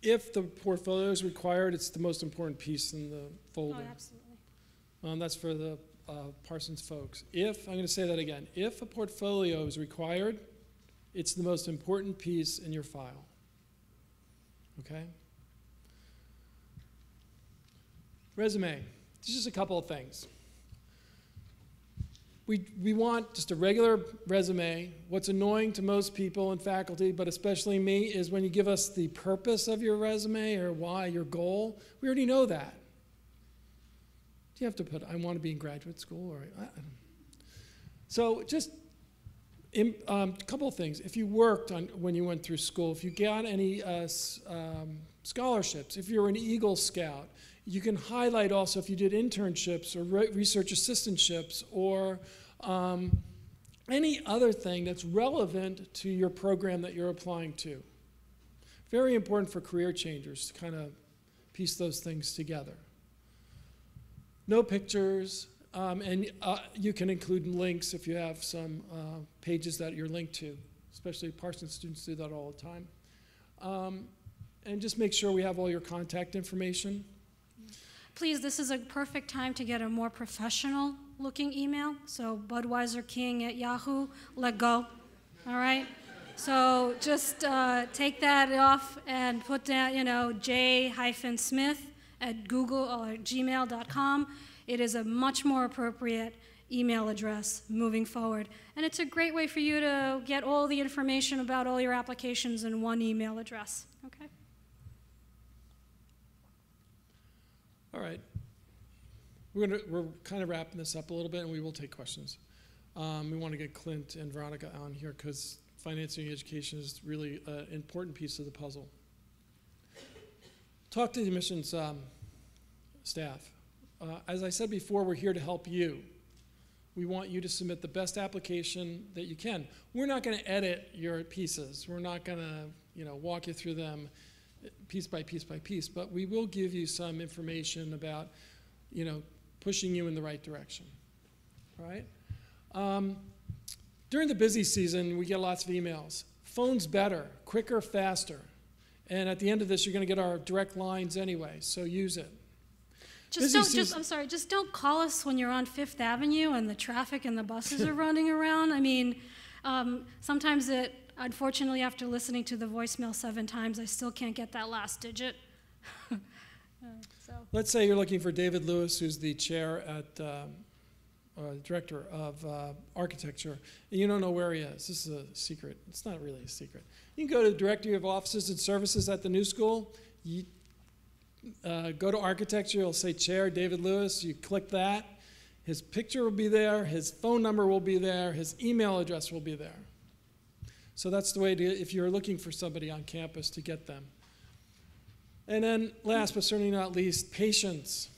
If the portfolio is required, it's the most important piece in the folder. Oh, absolutely. That's for the Parsons folks. I'm going to say that again. If a portfolio is required, it's the most important piece in your file. Okay? Resume. Just a couple of things. We want just a regular resume. What's annoying to most people and faculty, but especially me, is when you give us the purpose of your resume or why, your goal. We already know that. Do you have to put, I want to be in graduate school? So just a couple of things. If you worked on when you went through school, if you got any scholarships, if you're an Eagle Scout, you can highlight also if you did internships or research assistantships or any other thing that's relevant to your program that you're applying to. Very important for career changers to kind of piece those things together. No pictures, and you can include links if you have some pages that you're linked to, especially Parsons students do that all the time. And just make sure we have all your contact information. Please, this is a perfect time to get a more professional looking email. So Budweiser King at Yahoo, let go, all right? So just take that off and put down, j-smith at google or gmail.com. It is a much more appropriate email address moving forward. And it's a great way for you to get all the information about all your applications in one email address, okay? All right. We're kind of wrapping this up a little bit, and we will take questions. We want to get Clint and Veronica on here because financing education is really an important piece of the puzzle. Talk to the admissions staff. As I said before, we're here to help you. We want you to submit the best application that you can. We're not going to edit your pieces. We're not going to walk you through them piece by piece by piece, but we will give you some information about, pushing you in the right direction, all right? During the busy season, we get lots of emails. Phone's better, quicker, faster. And at the end of this, you're going to get our direct lines anyway, so use it. Just don't call us when you're on Fifth Avenue and the traffic and the buses are running around. I mean, sometimes unfortunately, after listening to the voicemail 7 times, I still can't get that last digit. Let's say you're looking for David Lewis, who's the chair at, director of architecture, and you don't know where he is. This is a secret. It's not really a secret. You can go to the Directory of Offices and Services at the new school. You go to architecture, it'll say Chair David Lewis. You click that. His picture will be there. His phone number will be there. His email address will be there. So that's the way to, if you're looking for somebody on campus, to get them. And then last but certainly not least, patience.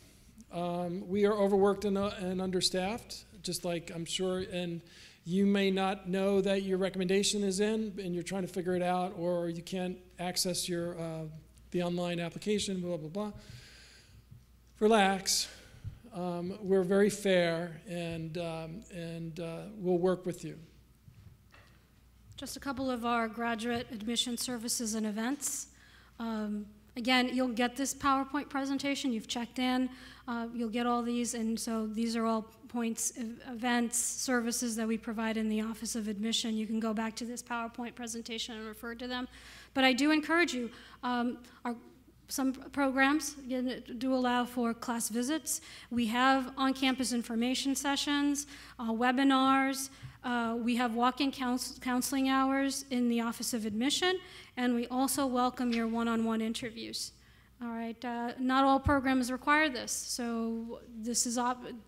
We are overworked and understaffed, just like I'm sure, and you may not know that your recommendation is in and you're trying to figure it out, or you can't access your the online application, blah, blah, blah. relax. We're very fair, and we'll work with you. Just a couple of our graduate admission services and events. Again, you'll get this PowerPoint presentation. You've checked in. You'll get all these, and so these are all points, events, services that we provide in the Office of Admission. You can go back to this PowerPoint presentation and refer to them. But I do encourage you, some programs do allow for class visits. We have on-campus information sessions, webinars. We have walk-in counseling hours in the Office of Admission, and we also welcome your one-on-one interviews. All right, not all programs require this, so this is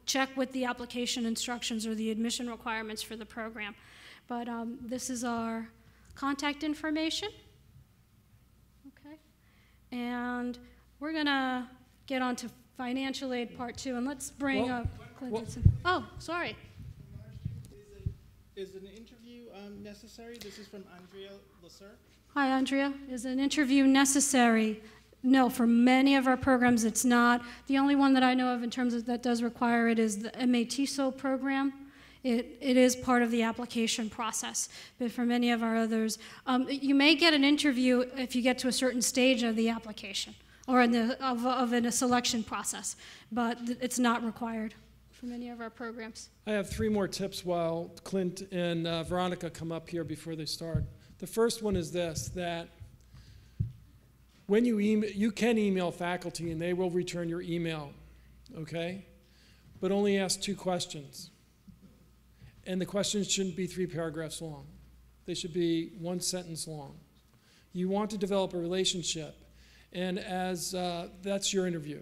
check with the application instructions or the admission requirements for the program. But this is our contact information. Okay, and we're gonna get on to financial aid part 2, and let's bring up Clinton. Oh, sorry. Is an interview necessary? This is from Andrea Lasser. Hi, Andrea. Is an interview necessary? No, for many of our programs it's not. The only one that I know of in terms of that does require it is the MATSO program. It is part of the application process, but for many of our others, you may get an interview if you get to a certain stage of the application or in a selection process, but it's not required for many of our programs. I have 3 more tips while Clint and Veronica come up here before they start. The first one is this, that when you can email faculty and they will return your email, okay? But only ask 2 questions. And the questions shouldn't be 3 paragraphs long. They should be 1 sentence long. You want to develop a relationship, and as that's your interview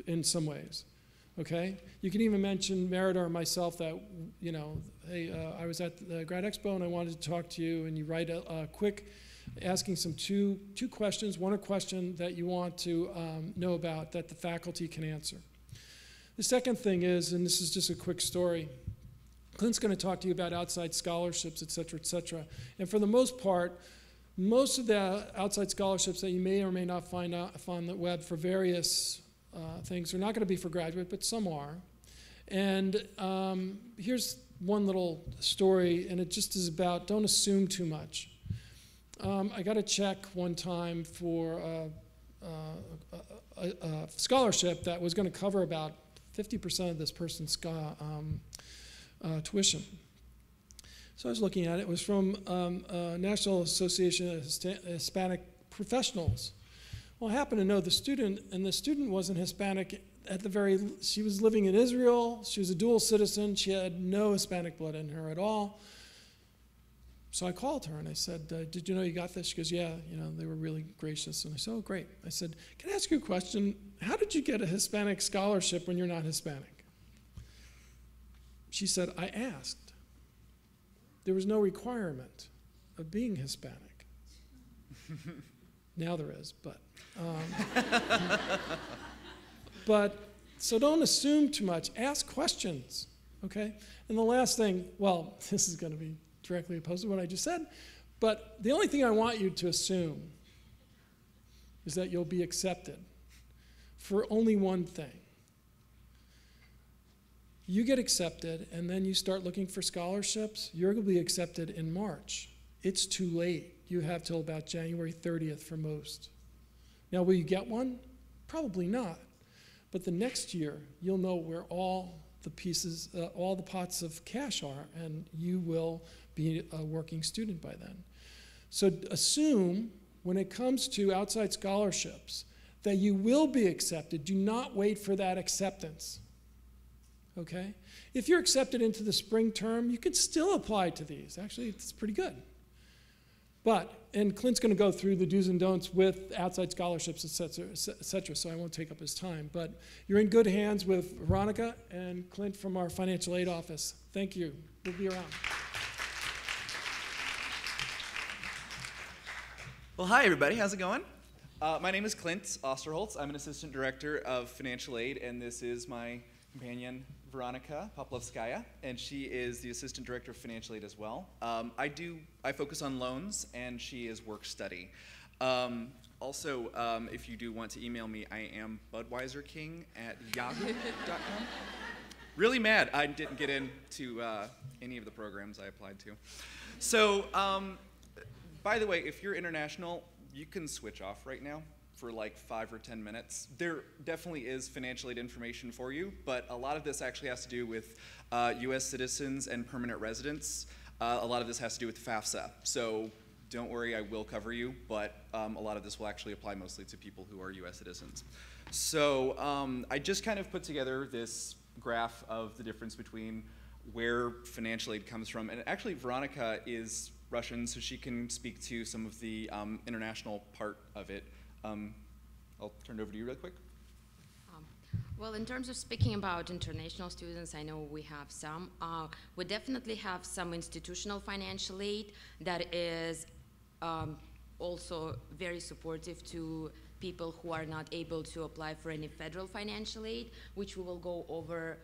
in some ways. Okay? You can even mention Merida or myself that, you know, hey, I was at the Grad Expo and I wanted to talk to you, and you write a quick, asking some two questions, one a question that you want to know about that the faculty can answer. The second thing is, and this is just a quick story, Clint's going to talk to you about outside scholarships, et cetera, et cetera. And for the most part, most of the outside scholarships that you may or may not find on the web for various things are not going to be for graduate, but some are. And here's one little story, and it just is about don't assume too much. I got a check one time for a scholarship that was going to cover about 50% of this person's tuition. So I was looking at it. It was from National Association of Hispanic Professionals. Well, I happen to know the student, and the student wasn't Hispanic she was living in Israel. She was a dual citizen. She had no Hispanic blood in her at all. So I called her and I said, did you know you got this? She goes, yeah, you know, they were really gracious. And I said, oh, great. I said, can I ask you a question? How did you get a Hispanic scholarship when you're not Hispanic? She said, I asked. There was no requirement of being Hispanic. Now there is, but. But, so don't assume too much. Ask questions, okay? And the last thing, well, this is going to be directly opposed to what I just said, but the only thing I want you to assume is that you'll be accepted for only one thing. You get accepted, and then you start looking for scholarships, you're going to be accepted in March. It's too late. You have till about January 30th for most. Now, will you get one? Probably not. But the next year, you'll know where all the pieces, all the pots of cash are, and you will be a working student by then. So assume, when it comes to outside scholarships, that you will be accepted. Do not wait for that acceptance. Okay? If you're accepted into the spring term, you can still apply to these. Actually, it's pretty good. But, and Clint's going to go through the do's and don'ts with outside scholarships, et cetera, so I won't take up his time. But you're in good hands with Veronica and Clint from our financial aid office. Thank you. We'll be around. Well, hi, everybody. How's it going? My name is Clint Osterholtz. I'm an assistant director of financial aid, and this is my companion, Veronica Poplovskaya, and she is the assistant director of financial aid as well. I focus on loans, and she is work study. Also, if you do want to email me, I am budweiserking@yahoo.com. Really mad I didn't get into any of the programs I applied to. So, by the way, if you're international, you can switch off right now for like 5 or 10 minutes. There definitely is financial aid information for you, but a lot of this actually has to do with US citizens and permanent residents. A lot of this has to do with Fafsa. So don't worry, I will cover you, but a lot of this will actually apply mostly to people who are US citizens. So I just kind of put together this graph of the difference between where financial aid comes from. And actually, Veronica is Russian, so she can speak to some of the international part of it. I'll turn it over to you real quick. Well, in terms of speaking about international students, I know we have some. We definitely have some institutional financial aid that is also very supportive to people who are not able to apply for any federal financial aid, which we will go over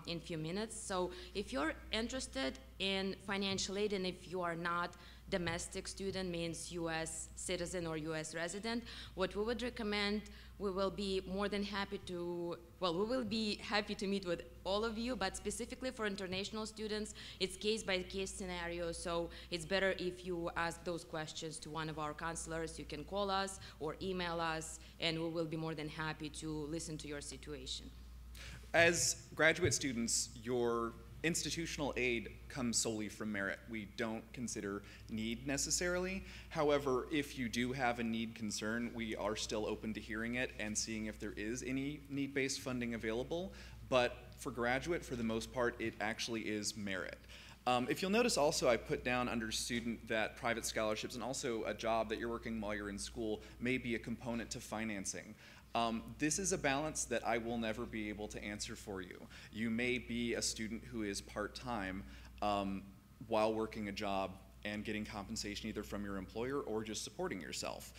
in a few minutes. So if you're interested in financial aid and if you are not domestic student, means US citizen or US resident, what we would recommend, we will be more than happy to, well, we will be happy to meet with all of you, but specifically for international students, it's case-by-case scenario, so it's better if you ask those questions to one of our counselors. You can call us or email us, and we will be more than happy to listen to your situation. As graduate students, your institutional aid comes solely from merit. We don't consider need necessarily. However, if you do have a need concern, we are still open to hearing it and seeing if there is any need-based funding available. But for graduate, for the most part, it actually is merit. If you'll notice also, I put down under student that private scholarships and also a job that you're working while you're in school may be a component to financing. This is a balance that I will never be able to answer for you. You may be a student who is part-time while working a job and getting compensation either from your employer or just supporting yourself.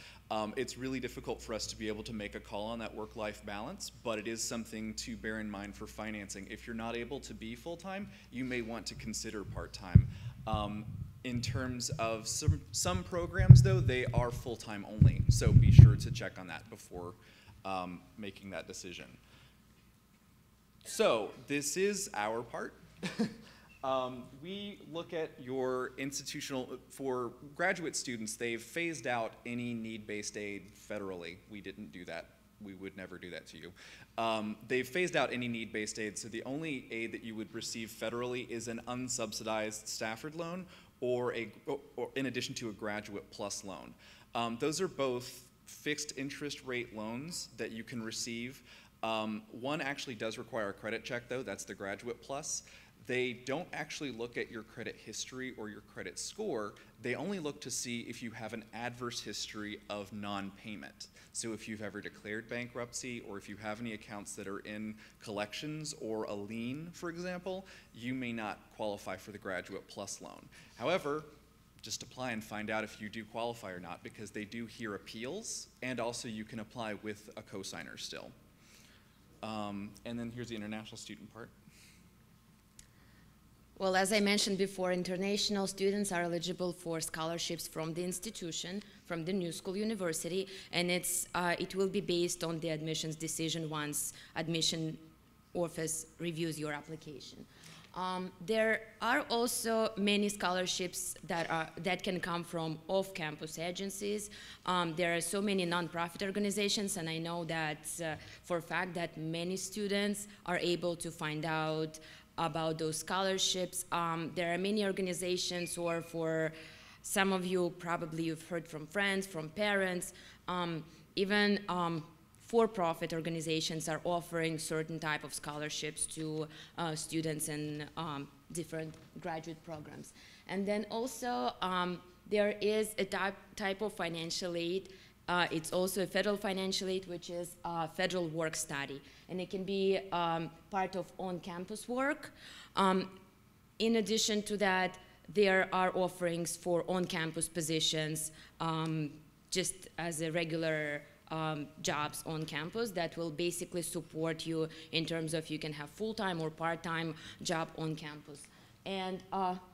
It's really difficult for us to be able to make a call on that work-life balance, but it is something to bear in mind for financing. If you're not able to be full-time, you may want to consider part-time. In terms of some programs, though, they are full-time only, so be sure to check on that before making that decision. So this is our part. We look at your institutional, for graduate students, they've phased out any need-based aid federally. We didn't do that. We would never do that to you. They've phased out any need-based aid, so the only aid that you would receive federally is an unsubsidized Stafford loan or in addition to a Graduate Plus loan. Those are both fixed interest rate loans that you can receive. One actually does require a credit check, though. That's the Graduate Plus. They don't actually look at your credit history or your credit score. They only look to see if you have an adverse history of non-payment. So if you've ever declared bankruptcy or if you have any accounts that are in collections or a lien, for example, you may not qualify for the Graduate Plus loan. However, just apply and find out if you do qualify or not, because they do hear appeals, and also you can apply with a cosigner still. And then here's the international student part. Well, as I mentioned before, international students are eligible for scholarships from the institution, from the new school university, and it will be based on the admissions decision once admission office reviews your application. There are also many scholarships that can come from off-campus agencies. There are so many nonprofit organizations, and I know that for a fact that many students are able to find out about those scholarships. There are many organizations, or for some of you, probably you've heard from friends, from parents, even for-profit organizations are offering certain type of scholarships to students in different graduate programs. And then also there is a type of financial aid. It's also a federal financial aid, which is federal work study. And it can be part of on-campus work. In addition to that, there are offerings for on-campus positions, just as a regular jobs on campus that will basically support you in terms of you can have full-time or part-time job on campus. And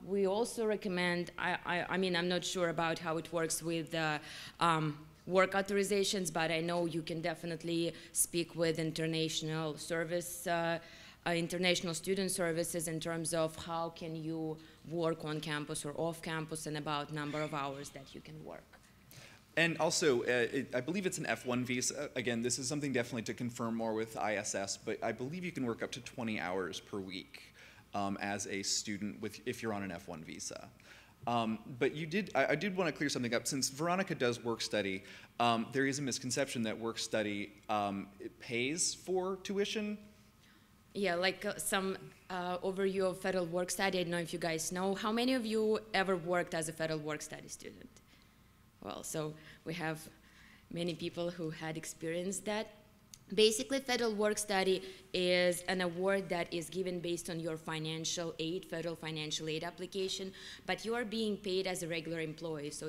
we also recommend, I mean, I'm not sure about how it works with work authorizations, but I know you can definitely speak with international student services in terms of how can you work on campus or off campus and about number of hours that you can work. And also, I believe it's an F1 visa. Again, this is something definitely to confirm more with ISS, but I believe you can work up to 20 hours per week as a student if you're on an F1 visa. But I did want to clear something up. Since Veronica does work study, there is a misconception that work study it pays for tuition. Yeah, like some overview of federal work study. I don't know if you guys know. How many of you ever worked as a federal work study student? Well, so we have many people who had experienced that. Basically, federal work study is an award that is given based on your financial aid, federal financial aid application, but you are being paid as a regular employee, so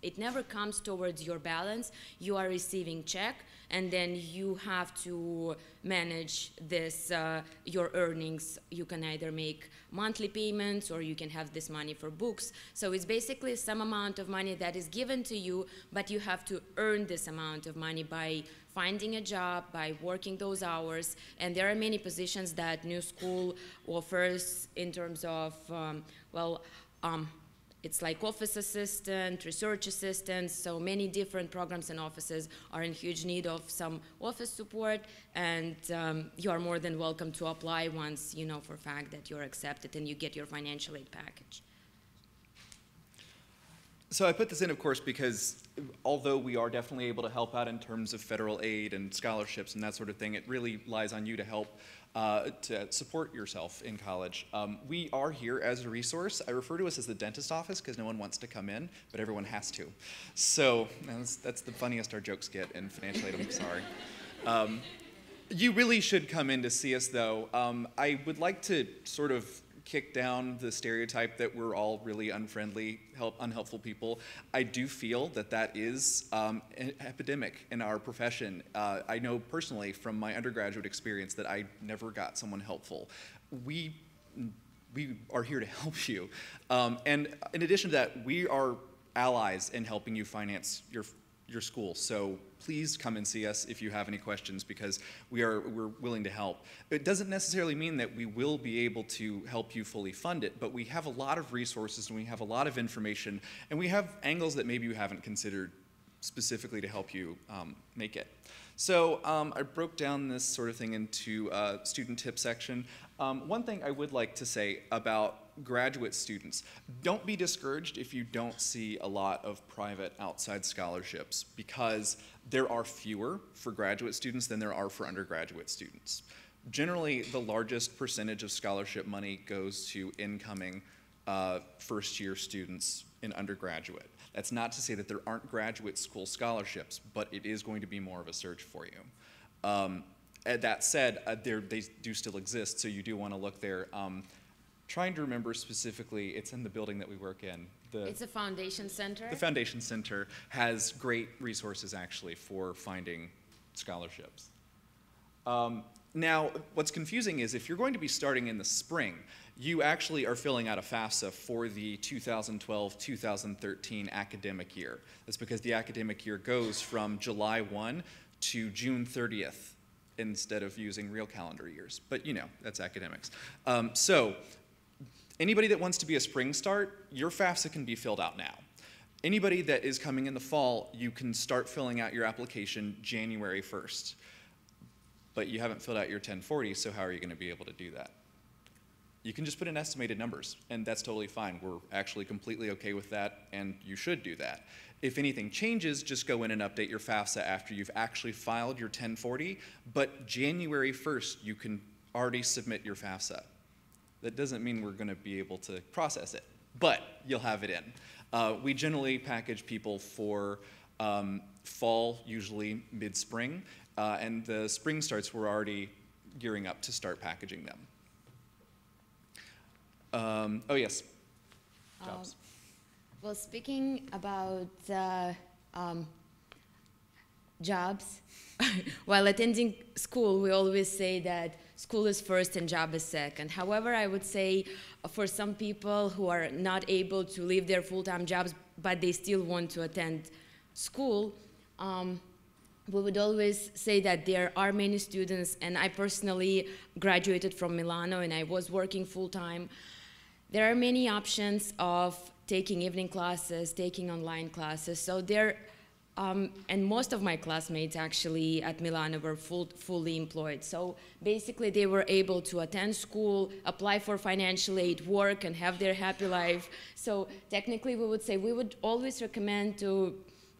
it never comes towards your balance. You are receiving check, and then you have to manage this, your earnings. You can either make monthly payments or you can have this money for books. So it's basically some amount of money that is given to you, but you have to earn this amount of money by finding a job, by working those hours. And there are many positions that New School offers in terms of, it's like office assistant, research assistant, so many different programs and offices are in huge need of some office support, and you are more than welcome to apply once you know for a fact that you're accepted and you get your financial aid package. So I put this in, of course, because although we are definitely able to help out in terms of federal aid and scholarships and that sort of thing, it really lies on you to help to support yourself in college. We are here as a resource. I refer to us as the dentist office because no one wants to come in, but everyone has to. So that's the funniest our jokes get in financial aid, I'm sorry. You really should come in to see us, though. I would like to sort of kick down the stereotype that we're all really unfriendly, unhelpful people. I do feel that that is an epidemic in our profession. I know personally from my undergraduate experience that I never got someone helpful. We are here to help you. And in addition to that, we are allies in helping you finance your school. So please come and see us if you have any questions, because we're willing to help. It doesn't necessarily mean that we will be able to help you fully fund it, but we have a lot of resources and we have a lot of information, and we have angles that maybe you haven't considered specifically to help you make it. So I broke down this sort of thing into a student tip section. One thing I would like to say about graduate students: don't be discouraged if you don't see a lot of private outside scholarships, because there are fewer for graduate students than there are for undergraduate students. Generally, the largest percentage of scholarship money goes to incoming first-year students in undergraduate. That's not to say that there aren't graduate school scholarships, but it is going to be more of a search for you. That said, they do still exist, so you do want to look there. Trying to remember specifically, it's in the building that we work in. It's a foundation center? The Foundation Center has great resources, actually, for finding scholarships. Now, what's confusing is if you're going to be starting in the spring, you actually are filling out a Fafsa for the 2012-2013 academic year. That's because the academic year goes from July 1 to June 30th instead of using real calendar years. But, you know, that's academics. So anybody that wants to be a spring start, your FAFSA can be filled out now. Anybody that is coming in the fall, you can start filling out your application January 1st. But you haven't filled out your 1040, so how are you going to be able to do that? You can just put in estimated numbers, and that's totally fine. We're actually completely okay with that, and you should do that. If anything changes, just go in and update your FAFSA after you've actually filed your 1040, but January 1st, you can already submit your FAFSA. That doesn't mean we're going to be able to process it, but you'll have it in. We generally package people for fall, usually mid-spring, and the spring starts, we're already gearing up to start packaging them. Oh, yes, jobs. Well, speaking about jobs, while attending school, we always say that school is first and job is second. However, I would say for some people who are not able to leave their full-time jobs, but they still want to attend school, We would always say that there are many students, and I personally graduated from Milano and I was working full-time. There are many options of taking evening classes, taking online classes. So and most of my classmates actually at Milano were fully employed. So basically they were able to attend school, apply for financial aid, work, and have their happy life. So technically we would say we would always recommend to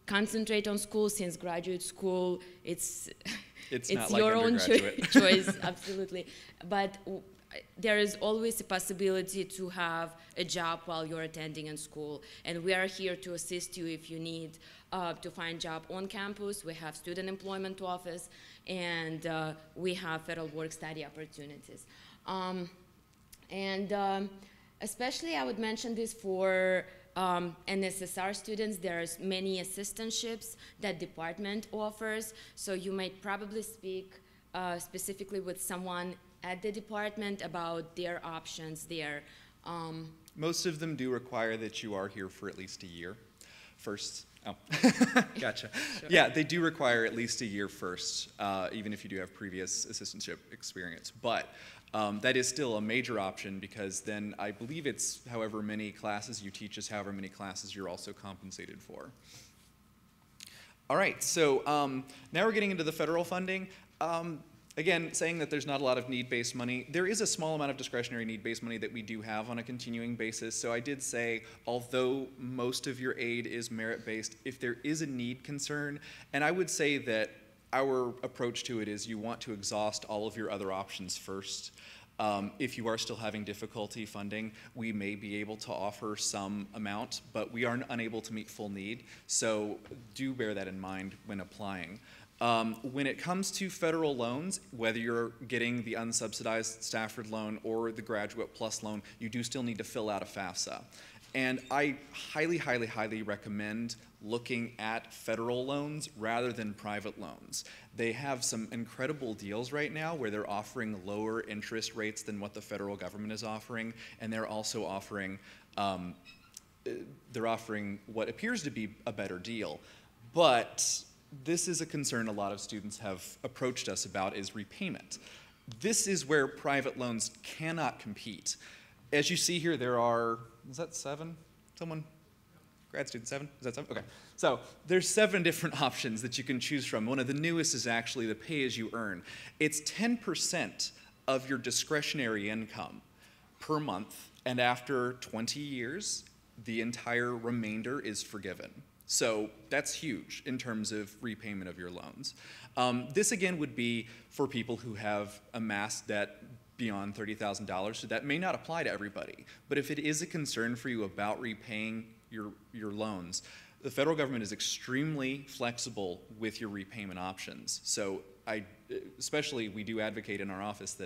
concentrate on school, since graduate school, it's not like your own undergraduate. choice, absolutely. But there is always a possibility to have a job while you're attending in school. And we are here to assist you if you need to find a job on campus. We have student employment office, and we have federal work-study opportunities. Especially I would mention this for NSSR students. There's many assistantships that department offers, so you might probably speak specifically with someone at the department about their options there. Most of them do require that you are here for at least a year first. Oh, gotcha. Yeah, they do require at least a year first, even if you do have previous assistantship experience. But that is still a major option, because then I believe it's however many classes you teach is however many classes you're also compensated for. All right, so now we're getting into the federal funding. Again, saying that there's not a lot of need-based money, there is a small amount of discretionary need-based money that we do have on a continuing basis. So I did say, although most of your aid is merit-based, if there is a need concern, and I would say that our approach to it is you want to exhaust all of your other options first. If you are still having difficulty funding, we may be able to offer some amount, but we are unable to meet full need. So do bear that in mind when applying. When it comes to federal loans, whether you're getting the unsubsidized Stafford loan or the Graduate Plus loan, you do still need to fill out a Fafsa. And I highly, highly, highly recommend looking at federal loans rather than private loans. They have some incredible deals right now where they're offering lower interest rates than what the federal government is offering, and they're also offering what appears to be a better deal. But this is a concern a lot of students have approached us about, is repayment. This is where private loans cannot compete. As you see here, there are, is that 7? Someone? Grad student 7? Is that 7? Okay. So there's 7 different options that you can choose from. One of the newest is actually the pay-as-you-earn. It's 10% of your discretionary income per month, and after 20 years, the entire remainder is forgiven. So that's huge in terms of repayment of your loans. This again would be for people who have amassed debt beyond $30,000, so that may not apply to everybody. But if it is a concern for you about repaying your loans, the federal government is extremely flexible with your repayment options. So especially we do advocate in our office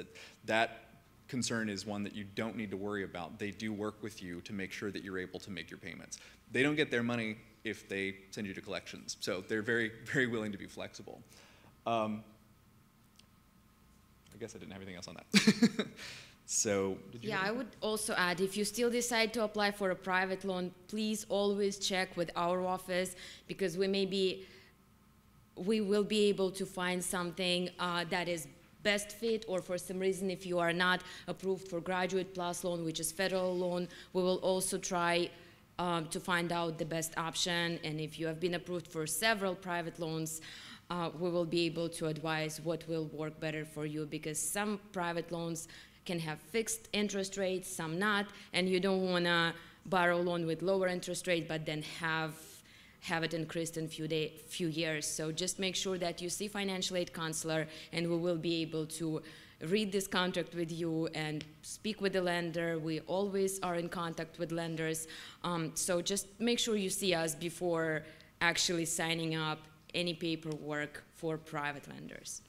that concern is one that you don't need to worry about. They do work with you to make sure that you're able to make your payments. They don't get their money if they send you to collections. So they're very, very willing to be flexible. I guess I didn't have anything else on that. So, did you? Yeah, I would also add, if you still decide to apply for a private loan, please always check with our office, because we will be able to find something that is best fit, or for some reason if you are not approved for Graduate Plus loan, which is federal loan, we will also try to find out the best option. And if you have been approved for several private loans, we will be able to advise what will work better for you, because some private loans can have fixed interest rates, some not, and you don't want to borrow a loan with lower interest rate but then have it increased in few years. So just make sure that you see financial aid counselor, and we will be able to read this contract with you and speak with the lender. We always are in contact with lenders. So just make sure you see us before actually signing up any paperwork for private lenders.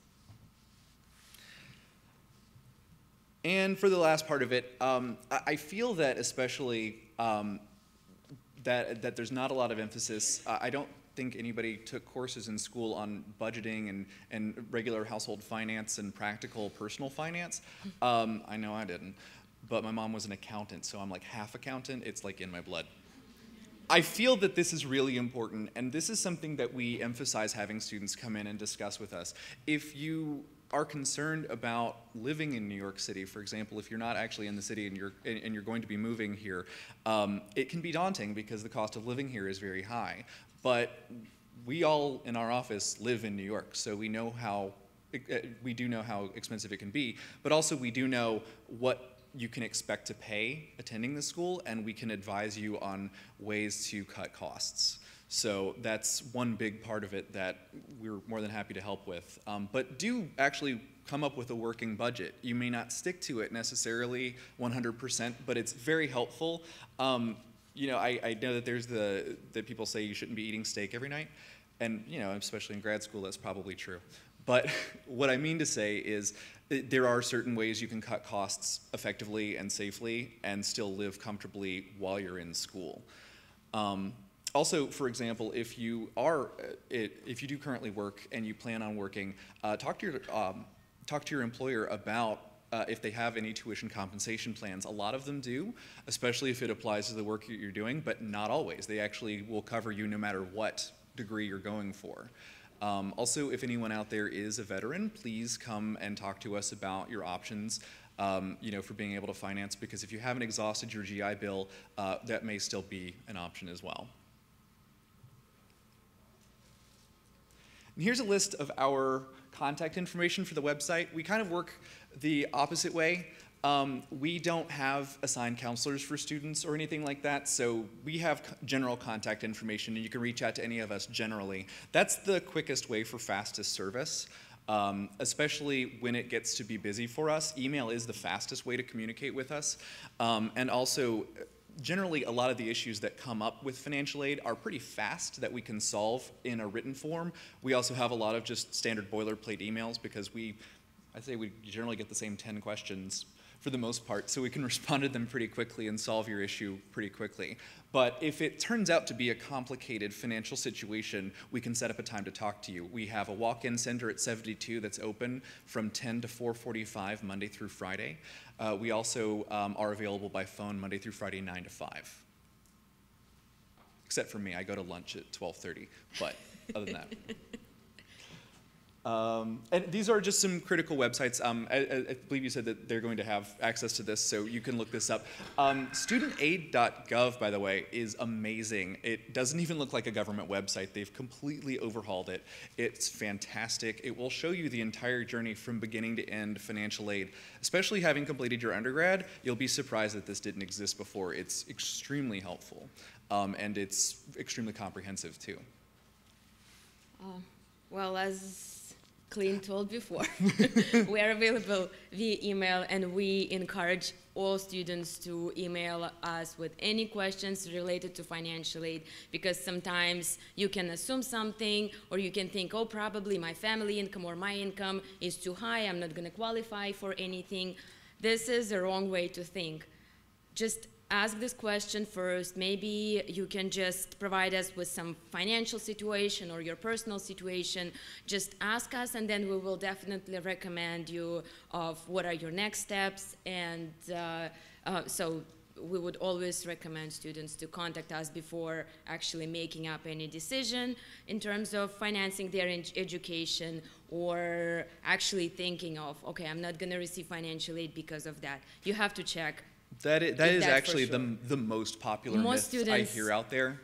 And for the last part of it, I feel that especially that there's not a lot of emphasis. I don't think anybody took courses in school on budgeting and regular household finance and practical personal finance. I know I didn't, but my mom was an accountant, so I'm like half accountant. It's like in my blood. I feel that this is really important, and this is something that we emphasize having students come in and discuss with us. If you are concerned about living in New York City, for example, if you're not actually in the city and you're going to be moving here, it can be daunting because the cost of living here is very high. But we all in our office live in New York, so we know how we do know how expensive it can be, but also we do know what you can expect to pay attending the school, and we can advise you on ways to cut costs. So that's one big part of it that we're more than happy to help with. But do actually come up with a working budget. You may not stick to it necessarily 100%, but it's very helpful. You know, I know that there's that people say you shouldn't be eating steak every night, and you know, especially in grad school, that's probably true. But what I mean to say is there are certain ways you can cut costs effectively and safely and still live comfortably while you're in school. Also, for example, if you do currently work and you plan on working, talk to your employer about if they have any tuition compensation plans. A lot of them do, especially if it applies to the work that you're doing, but not always. They actually will cover you no matter what degree you're going for. Also, if anyone out there is a veteran, please come and talk to us about your options, you know, for being able to finance, because if you haven't exhausted your GI Bill, that may still be an option as well. And here's a list of our contact information for the website. We kind of work the opposite way. We don't have assigned counselors for students or anything like that, so we have general contact information, and you can reach out to any of us generally. That's the quickest way for fastest service, especially when it gets to be busy for us. Email is the fastest way to communicate with us, and also generally a lot of the issues that come up with financial aid are pretty fast that we can solve in a written form. We also have a lot of just standard boilerplate emails because I'd say we generally get the same 10 questions for the most part, so we can respond to them pretty quickly and solve your issue pretty quickly. But if it turns out to be a complicated financial situation, we can set up a time to talk to you. We have a walk-in center at 72 that's open from 10 to 4:45 Monday through Friday. We also are available by phone Monday through Friday 9 to 5. Except for me, I go to lunch at 12:30, but other than that. And these are just some critical websites. I believe you said that they're going to have access to this, so you can look this up. Studentaid.gov, by the way, is amazing. It doesn't even look like a government website. They've completely overhauled it. It's fantastic. It will show you the entire journey from beginning to end financial aid. Especially having completed your undergrad, you'll be surprised that this didn't exist before. It's extremely helpful, and it's extremely comprehensive, too. Well, as Clint told before, we are available via email, and we encourage all students to email us with any questions related to financial aid, because sometimes you can assume something, or you can think, oh, probably my family income or my income is too high, I'm not going to qualify for anything. This is the wrong way to think. Just ask this question first. Maybe you can just provide us with some financial situation or your personal situation. Just ask us, and then we will definitely recommend you of what are your next steps. And so we would always recommend students to contact us before actually making up any decision in terms of financing their education, or actually thinking of, okay, I'm not going to receive financial aid because of that. You have to check. That is actually the most popular myth I hear out there.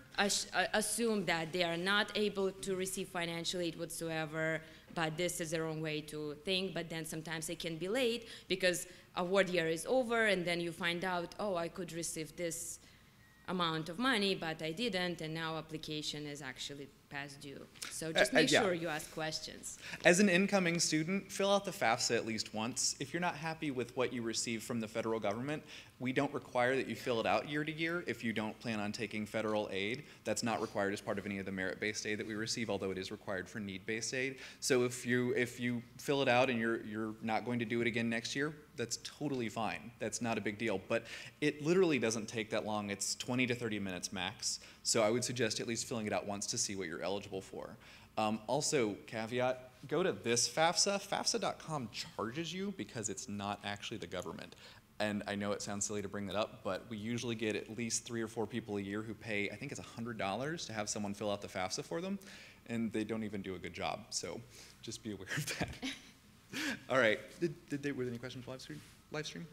Assume that they are not able to receive financial aid whatsoever, but this is the wrong way to think. But then sometimes it can be late because award year is over, and then you find out, oh, I could receive this amount of money, but I didn't, and now application is actually past due. So just make sure you ask questions. As an incoming student, fill out the Fafsa at least once. If you're not happy with what you receive from the federal government, we don't require that you fill it out year to year if you don't plan on taking federal aid. That's not required as part of any of the merit-based aid that we receive, although it is required for need-based aid. So if you fill it out and you're not going to do it again next year, that's totally fine. That's not a big deal. But it literally doesn't take that long. It's 20 to 30 minutes max. So I would suggest at least filling it out once to see what you're eligible for. Also, caveat, go to this Fafsa. Fafsa.com charges you because it's not actually the government. And I know it sounds silly to bring that up, but we usually get at least 3 or 4 people a year who pay, I think it's $100 to have someone fill out the FAFSA for them, and they don't even do a good job. So just be aware of that. All right. Were there any questions live stream?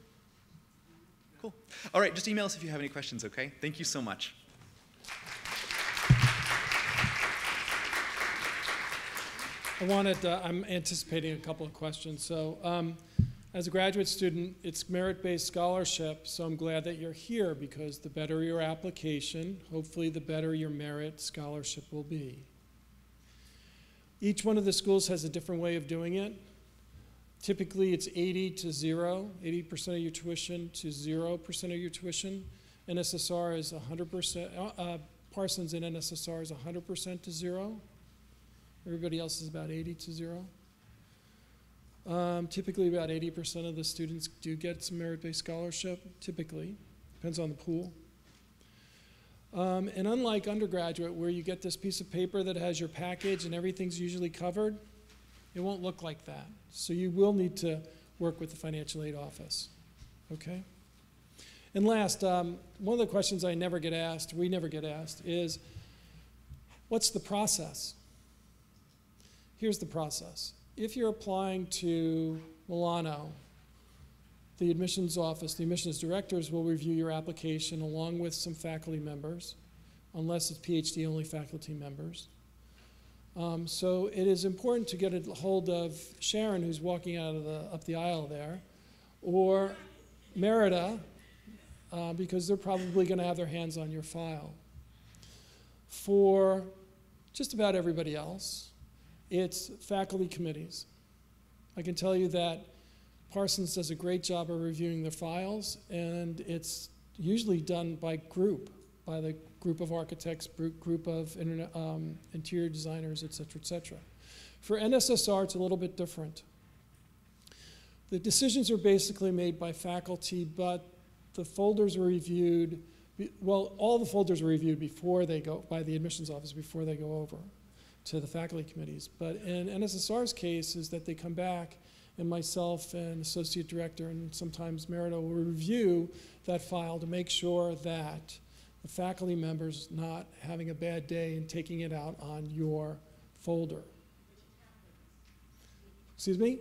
Cool. All right, just email us if you have any questions, okay? Thank you so much. I'm anticipating a couple of questions. So as a graduate student, it's merit-based scholarship, so I'm glad that you're here because the better your application, hopefully the better your merit scholarship will be. Each one of the schools has a different way of doing it. Typically, it's 80 to 0, 80% of your tuition to 0% of your tuition. NSSR is 100%, Parsons and NSSR is 100% to 0. Everybody else is about 80 to 0. Typically, about 80% of the students do get some merit-based scholarship, typically. Depends on the pool. And unlike undergraduate, where you get this piece of paper that has your package and everything's usually covered, it won't look like that. So you will need to work with the financial aid office, okay? And last, one of the questions we never get asked, is, what's the process? Here's the process. If you're applying to Milano, the admissions office, the admissions directors will review your application along with some faculty members, unless it's PhD-only faculty members. So it is important to get a hold of Sharon, who's walking up the aisle there, or Merida, because they're probably going to have their hands on your file. For just about everybody else, it's faculty committees. I can tell you that Parsons does a great job of reviewing their files, and it's usually done by group, by the group of architects, group of interior designers, et cetera, et cetera. For NSSR, it's a little bit different. The decisions are basically made by faculty, but the folders are reviewed, well, all the folders are reviewed before they go, by the admissions office, before they go over to the faculty committees. But in NSSR's case is that they come back, and myself and associate director and sometimes Merida will review that file to make sure that the faculty member's not having a bad day and taking it out on your folder. Excuse me?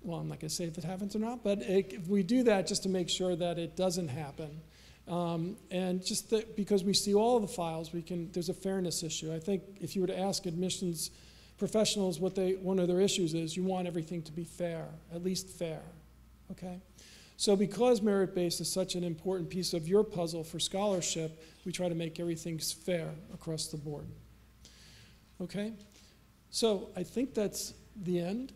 Well, I'm not going to say if it happens or not, but we do that just to make sure that it doesn't happen. And just because we see all of the files, there's a fairness issue. I think if you were to ask admissions professionals one of their issues is, you want everything to be fair, at least fair, okay? So because merit-based is such an important piece of your puzzle for scholarship, we try to make everything fair across the board, okay? So I think that's the end.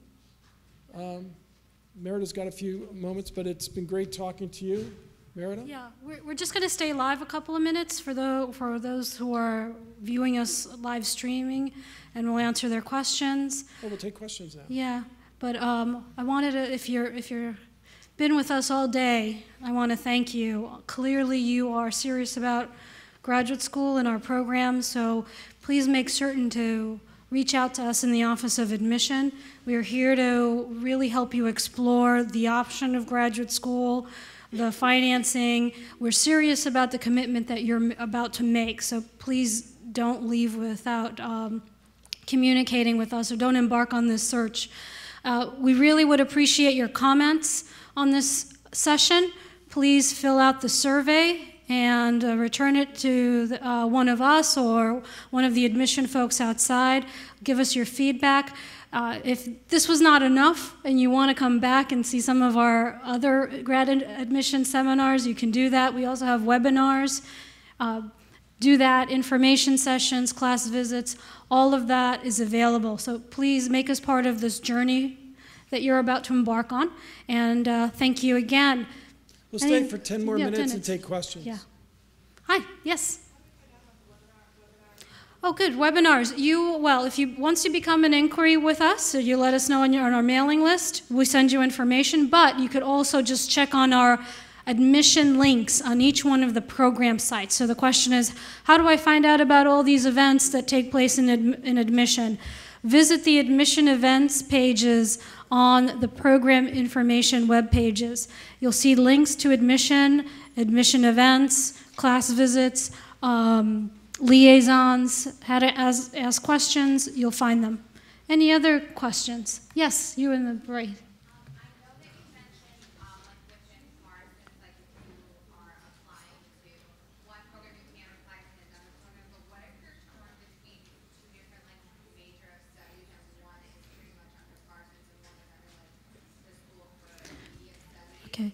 Merida's got a few moments, but it's been great talking to you. Merida? Yeah, we're just going to stay live a couple of minutes for those who are viewing us live streaming, and we'll answer their questions. Oh, we'll take questions now. Yeah, but I wanted to, if you're been with us all day, I want to thank you. Clearly, you are serious about graduate school and our program, so please make certain to reach out to us in the Office of Admission. We are here to really help you explore the option of graduate school, the financing. We're serious about the commitment that you're about to make, so please don't leave without communicating with us, or don't embark on this search. We really would appreciate your comments on this session. Please fill out the survey and return it to one of us or one of the admission folks outside. Give us your feedback. If this was not enough and you want to come back and see some of our other grad admission seminars, you can do that. We also have webinars. Do that, information sessions, class visits, all of that is available. So please make us part of this journey that you're about to embark on. And thank you again. We'll stay for 10 more minutes and take questions. Yeah. Hi, yes. Oh, good, webinars. Once you become an inquiry with us, so you let us know on our mailing list, we send you information, but you could also just check on our admission links on each one of the program sites. So the question is, how do I find out about all these events that take place in admission? Visit the admission events pages on the program information web pages. You'll see links to admission events, class visits, liaisons, how to ask questions. You'll find them. Any other questions? Yes, you in the right. Okay.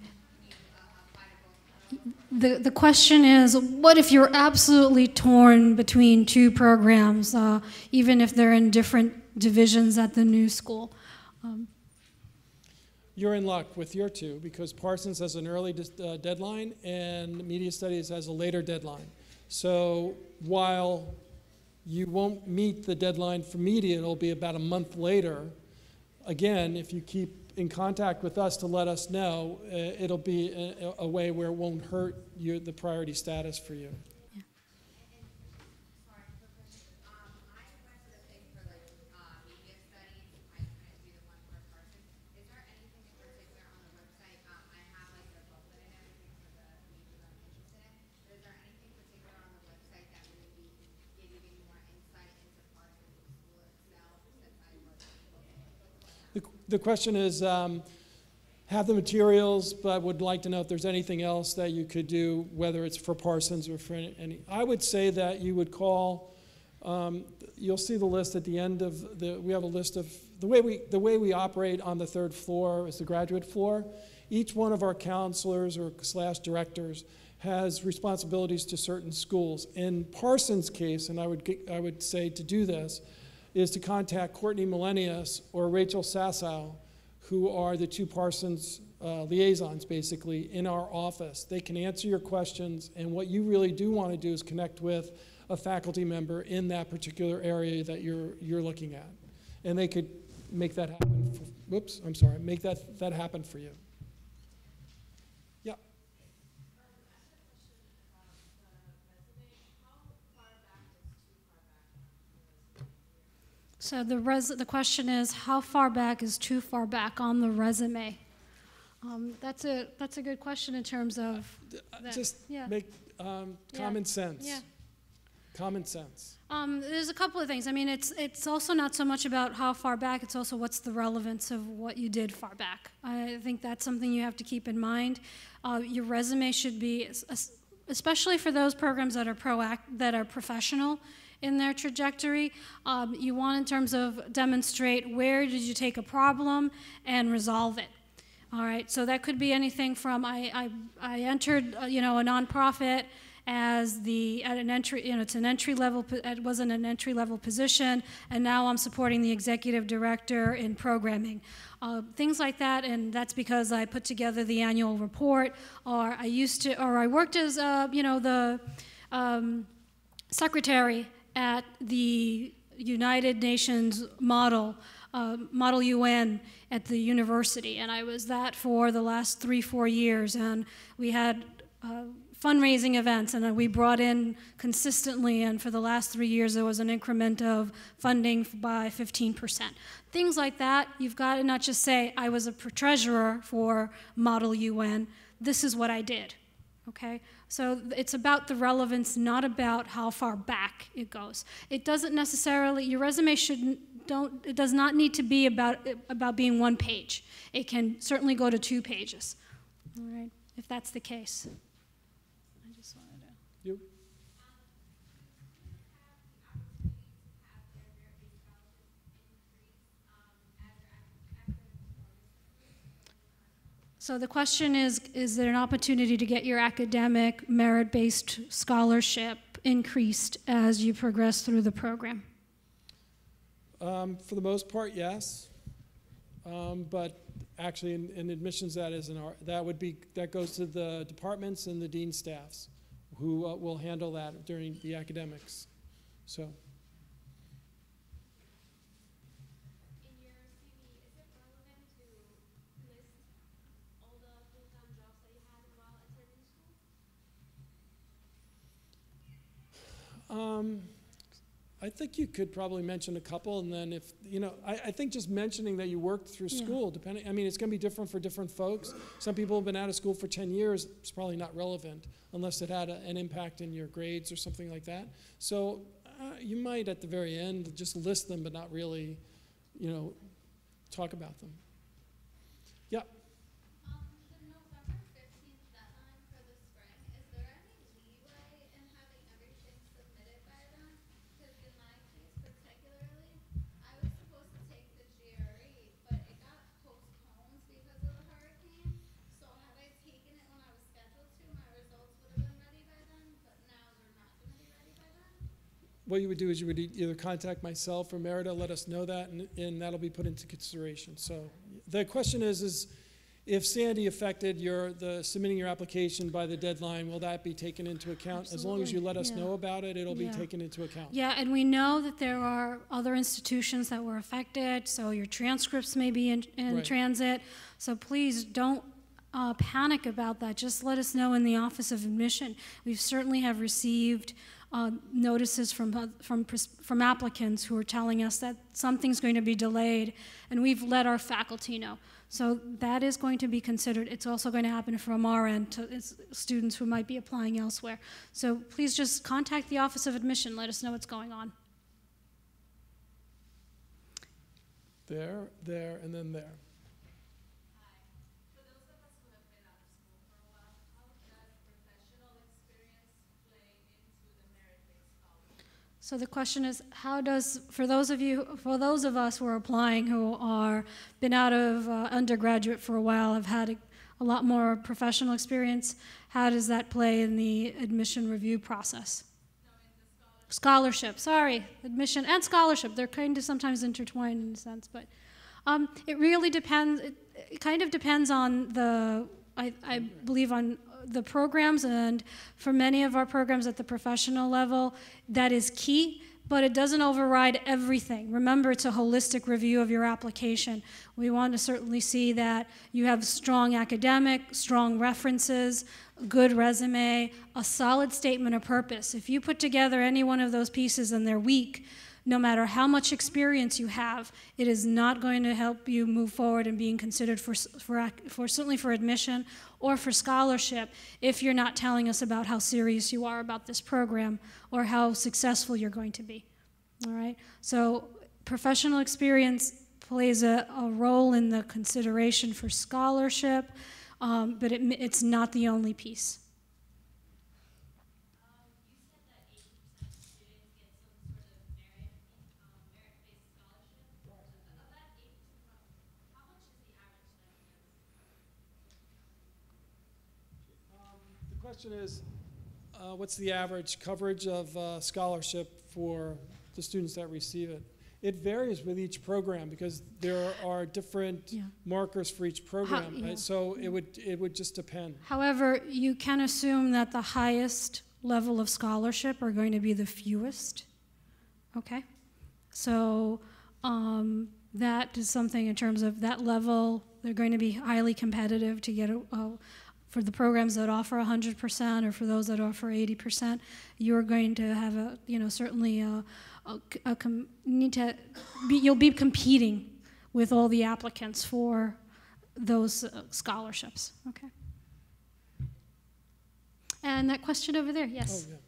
The question is, what if you're absolutely torn between two programs, even if they're in different divisions at the new school? You're in luck with your two because Parsons has an early deadline and Media Studies has a later deadline. So while you won't meet the deadline for media, it'll be about a month later. Again, if you keep in contact with us to let us know, it'll be a way where it won't hurt the priority status for you. The question is, have the materials, but would like to know if there's anything else that you could do, whether it's for Parsons or for any. I would say that you would call, you'll see the list at the end of we have a list of, the way we operate on the third floor is the graduate floor. Each one of our counselors or / directors has responsibilities to certain schools. In Parsons' case, and I would say to do this, is to contact Courtney Millennius or Rachel Sassow, who are the two Parsons liaisons, basically, in our office. They can answer your questions, and what you really do want to do is connect with a faculty member in that particular area that you're looking at. And they could make that happen, make that happen for you. Yeah. So the question is, how far back is too far back on the resume? That's a good question in terms of make common sense. Yeah. Common sense. There's a couple of things. I mean, it's also not so much about how far back. It's also what's the relevance of what you did far back. I think that's something you have to keep in mind. Your resume should be, especially for those programs that are professional in their trajectory, you want in terms of demonstrate where did you take a problem and resolve it. All right, so that could be anything from I entered a nonprofit as an entry, it's an entry level, it wasn't an entry level position, and now I'm supporting the executive director in programming. Things like that, and that's because I put together the annual report, or I worked as the secretary at the United Nations Model UN at the university, and I was that for the last 3-4 years, and we had fundraising events, and we brought in consistently, and for the last 3 years there was an increment of funding by 15%. Things like that, you've got to not just say, I was a treasurer for Model UN, this is what I did, okay? So it's about the relevance, not about how far back it goes. It doesn't necessarily, your resume it does not need to be about being 1 page. It can certainly go to 2 pages, all right, if that's the case. I just wanted to. You? So the question is there an opportunity to get your academic merit-based scholarship increased as you progress through the program? For the most part, yes. But actually, in admissions, that goes to the departments and the dean staffs, who will handle that during the academics. So. I think you could probably mention a couple, and then if, I think just mentioning that you worked through school, depending, it's going to be different for different folks. Some people have been out of school for 10 years. It's probably not relevant unless it had an impact in your grades or something like that. So you might, at the very end, just list them, but not really, talk about them. Yeah. The November 15th deadline for the spring, is there any leeway in having everything submitted by then? Because in my case particularly, I was supposed to take the GRE, but it got postponed because of the hurricane. So had I taken it when I was scheduled to, my results would have been ready by then, but now they're not going to be ready by then? What you would do is you would either contact myself or Merida, let us know that, and that'll be put into consideration. So the question is if Sandy affected the submitting your application by the deadline, will that be taken into account? As long as you let us know about it, it'll be taken into account. Yeah, and we know that there are other institutions that were affected, so your transcripts may be in transit. So please don't panic about that. Just let us know in the Office of Admission. We certainly have received notices from applicants who are telling us that something's going to be delayed, and we've let our faculty know. So that is going to be considered. It's also going to happen from our end to students who might be applying elsewhere. So please just contact the Office of Admission. Let us know what's going on. There, and then there. For those of us who have been out of school for a while, how does professional experience play into the merit-based scholarship? So the question is, how does, for those of us who are applying who are been out of undergraduate for a while, have had a lot more professional experience, how does that play in the admission review process? Scholarship, sorry, admission and scholarship, they're kind of sometimes intertwined in a sense, but it really depends, it kind of depends on I believe on the programs, and for many of our programs at the professional level, that is key, but it doesn't override everything. Remember, it's a holistic review of your application. We want to certainly see that you have strong academic, strong references, good resume, a solid statement of purpose. If you put together any one of those pieces and they're weak, no matter how much experience you have, it is not going to help you move forward in being considered for certainly for admission or for scholarship if you're not telling us about how serious you are about this program or how successful you're going to be. All right? So professional experience plays a role in the consideration for scholarship, but it's not the only piece. The question is, what's the average coverage of scholarship for the students that receive it? It varies with each program because there are different markers for each program, right? So it would just depend. However, you can assume that the highest level of scholarship are going to be the fewest, okay? So that is something in terms of that level, they're going to be highly competitive to get for the programs that offer 100% or for those that offer 80%, you're going to have certainly you'll be competing with all the applicants for those scholarships. Okay. And that question over there, yes. Oh, yeah.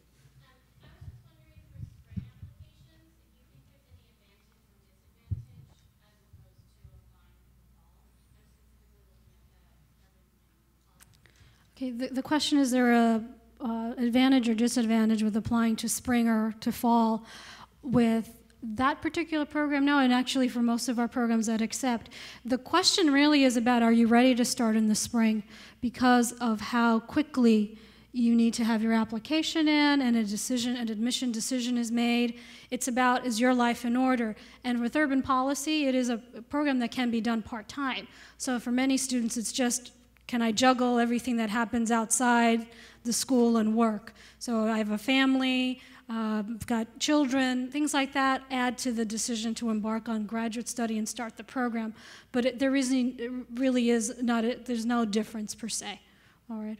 Okay, the question is there a advantage or disadvantage with applying to spring or to fall with that particular program? No, and actually for most of our programs that accept. The question really is about, are you ready to start in the spring because of how quickly you need to have your application in and an admission decision is made. It's about, is your life in order? And with urban policy, it is a program that can be done part-time. So for many students, it's just, can I juggle everything that happens outside the school and work? So I have a family, I've got children, things like that add to the decision to embark on graduate study and start the program. But there really is not, there's no difference per se. All right.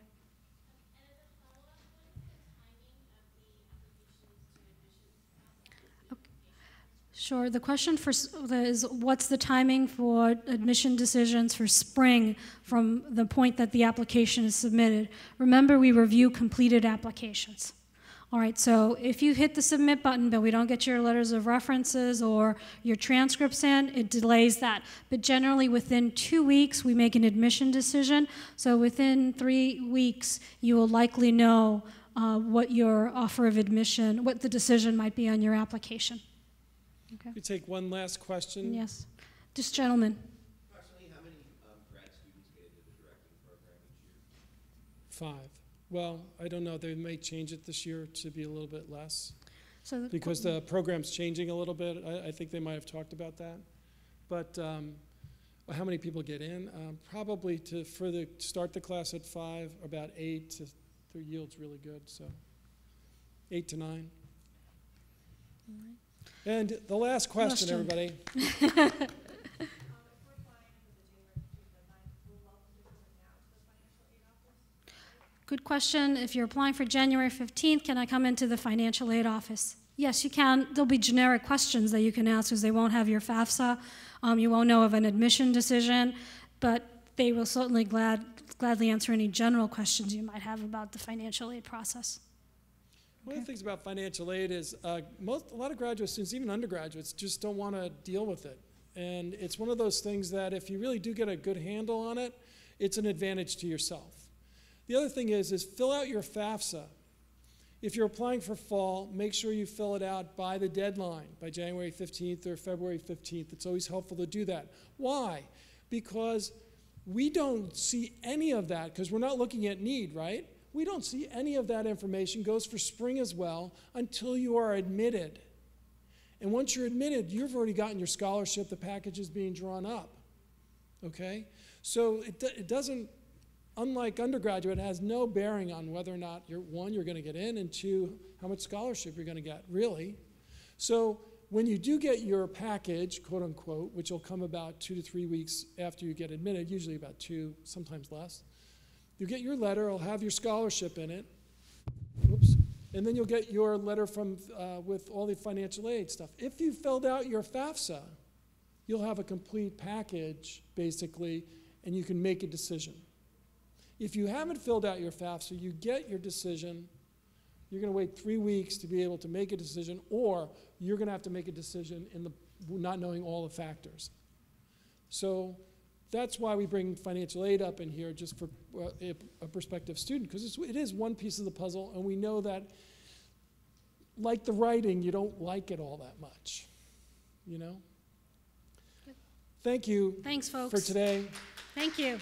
Sure. The question is what's the timing for admission decisions for spring from the point that the application is submitted? Remember, we review completed applications. All right, so if you hit the submit button but we don't get your letters of references or your transcripts in, it delays that. But generally within 2 weeks we make an admission decision. So within 3 weeks you will likely know what your offer of admission, what the decision might be on your application. Okay. We take one last question. Yes. This gentleman. Approximately how many grad students get into the directing program each year? 5. Well, I don't know. They may change it this year to be a little bit less So because the program's changing a little bit. I think they might have talked about that. But how many people get in? Probably start the class at 5, about 8. The yield's really good, so 8 to 9. And the last question, everybody. Good question. If you're applying for January 15th, can I come into the financial aid office? Yes, you can. There'll be generic questions that you can ask because they won't have your Fafsa. You won't know of an admission decision, but they will certainly gladly answer any general questions you might have about the financial aid process. One of the things about financial aid is a lot of graduate students, even undergraduates, just don't want to deal with it. And it's one of those things that if you really do get a good handle on it, it's an advantage to yourself. The other thing is fill out your Fafsa. If you're applying for fall, make sure you fill it out by the deadline, by January 15th or February 15th. It's always helpful to do that. Why? Because we don't see any of that, because we're not looking at need, right? We don't see any of that information, goes for spring as well, until you are admitted. And once you're admitted, you've already gotten your scholarship, the package is being drawn up, okay? So it doesn't, unlike undergraduate, it has no bearing on whether or not, one, you're gonna get in, and two, how much scholarship you're gonna get, really. So when you do get your package, quote unquote, which will come about 2 to 3 weeks after you get admitted, usually about 2, sometimes less, you get your letter, it'll have your scholarship in it, oops, and then you'll get your letter from, with all the financial aid stuff. If you filled out your Fafsa, you'll have a complete package, basically, and you can make a decision. If you haven't filled out your Fafsa, you get your decision, you're gonna wait 3 weeks to be able to make a decision, or you're gonna have to make a decision in not knowing all the factors. So that's why we bring financial aid up in here, just for a prospective student, because it is one piece of the puzzle, and we know that, like the writing, you don't like it all that much, you know? Thank you. Thanks, folks. For today. Thank you.